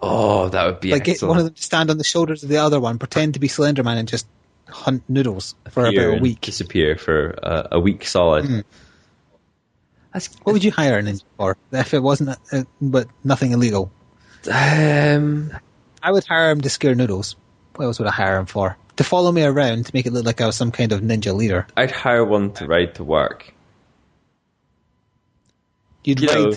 Oh, that would be excellent. Get one of them to stand on the shoulders of the other one, pretend to be Slender Man, and just hunt noodles for about a week. Disappear for a week solid. Mm. What would you hire a ninja for if it wasn't, but nothing illegal? I would hire him to scare noodles. What else would I hire him for? To follow me around to make it look like I was some kind of ninja leader. I'd hire one to ride to work. You'd ride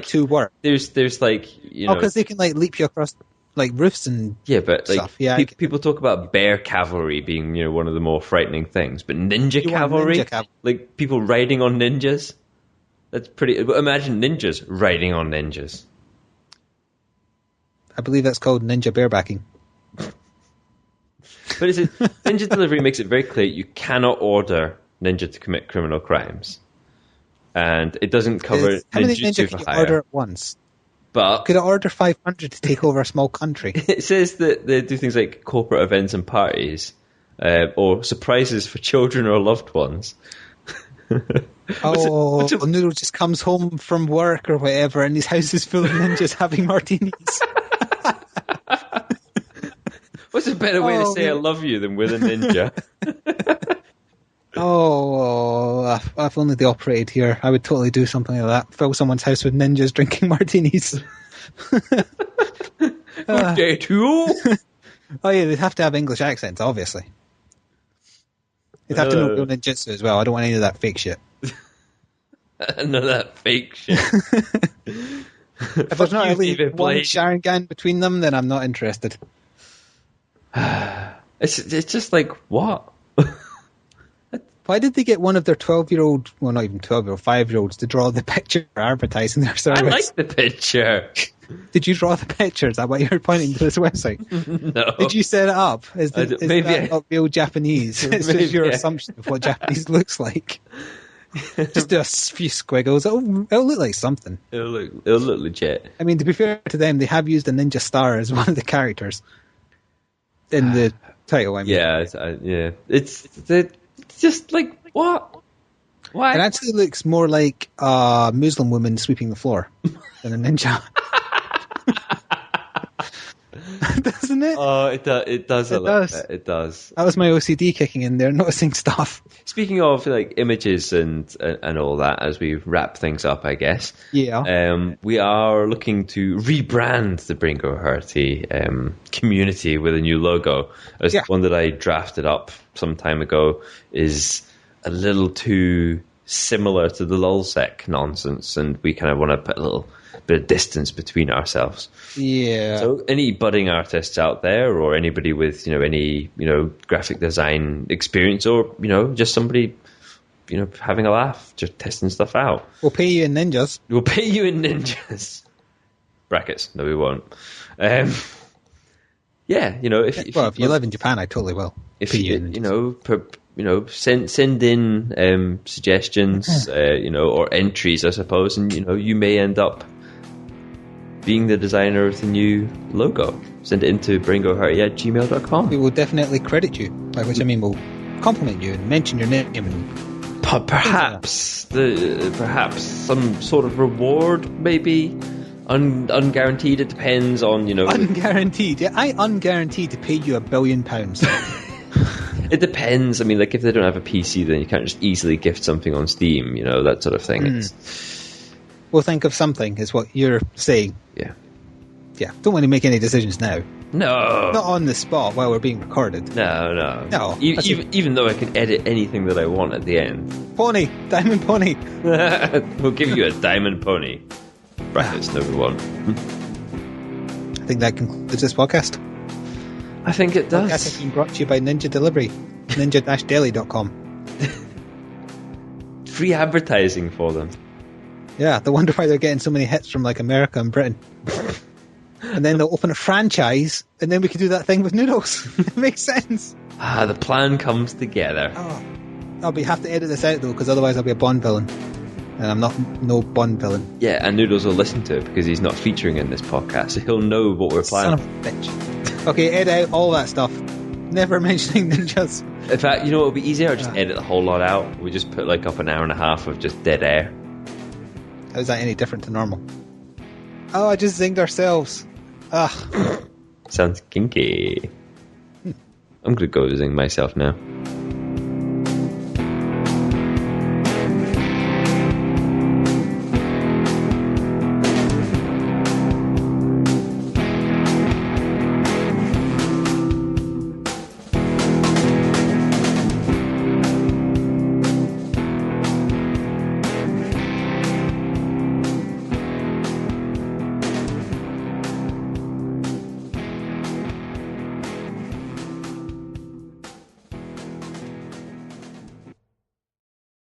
to work. There's like, because they can like leap you across like roofs and stuff. Yeah, people talk about bear cavalry being one of the more frightening things, but ninja cavalry, like people riding on ninjas. That's pretty. Imagine ninjas riding on ninjas. I believe that's called ninja barebacking. But Ninja Delivery makes it very clear you cannot order ninja to commit criminal crimes, and it doesn't cover how many ninja can you order at once? But could I order 500 to take over a small country? It says that they do things like corporate events and parties, or surprises for children or loved ones. A noodle just comes home from work or whatever, and his house is full of ninjas having martinis. What's a better way to say I love you than with a ninja? If only they operated here. I would totally do something like that. Fill someone's house with ninjas drinking martinis. Good day to you. Oh yeah, they'd have to have English accents, obviously. They'd have to know real ninjutsu as well. I don't want any of that fake shit. None of that fake shit. If there's not at least one Sharingan between them, then I'm not interested. It's just like, what? Why did they get one of their 12-year-old, well, not even 12-year-old, 5-year-olds to draw the picture for advertising their service? I like the picture. Did you draw the picture? Is that why you're pointing to this website? No. Did you set it up? Is that not real Japanese? It's just your assumption of what Japanese looks like. Just do a few squiggles. It'll look like something. It'll look legit. I mean, to be fair to them, they have used a ninja star as one of the characters in the title. I mean. Yeah. It's It's just like, what? Why? It actually looks more like a Muslim woman sweeping the floor than a ninja. Doesn't it? Oh, it does. It does a little bit. It does. That was my OCD kicking in there, noticing stuff. Speaking of like images and all that, as we wrap things up, I guess. Yeah. We are looking to rebrand the Bringo Hurty community with a new logo. The one that I drafted up some time ago is a little too similar to the lulsec nonsense, and we kind of want to put a little bit of distance between ourselves. Yeah. So any budding artists out there, or anybody with any graphic design experience, or just somebody having a laugh, just testing stuff out. We'll pay you in ninjas. We'll pay you in ninjas. Brackets. No, we won't. If you live in Japan, I totally will. If send in suggestions, or entries, I suppose, and you may end up being the designer of the new logo. Send it into bringohurty@gmail.com. We will definitely credit you, by which I mean we'll compliment you and mention your name. And perhaps some sort of reward, maybe. Unguaranteed. It depends on Unguaranteed. Yeah, I unguaranteed to pay you £1 billion. It depends. I mean, like if they don't have a PC, then you can't just easily gift something on Steam. That sort of thing. We'll think of something, is what you're saying. Yeah. Don't want to make any decisions now. No. Not on the spot while we're being recorded. No. Even though I can edit anything that I want at the end. Pony. Diamond pony. We'll give you a diamond pony. Brackets number 1. I think that concludes this podcast. I think it does. Podcast has been brought to you by Ninja Delivery. ninja-daily.com. Free advertising for them. Yeah, they wonder why they're getting so many hits from like America and Britain. And then they'll open a franchise, and then we could do that thing with noodles. It makes sense. The plan comes together. I'll have to edit this out though, because otherwise I'll be a Bond villain. And I'm not no Bond villain. Yeah, and Noodles will listen to it because he's not featuring in this podcast, so he'll know what we're planning. Son of a bitch. Okay, edit out all that stuff. Never mentioning ninjas. In fact, it'll be easier. I'll just edit the whole lot out. We just put up an hour and a half of just dead air. How's that any different to normal? Oh, I just zinged ourselves. Ugh. Sounds kinky. I'm going to go zing myself now.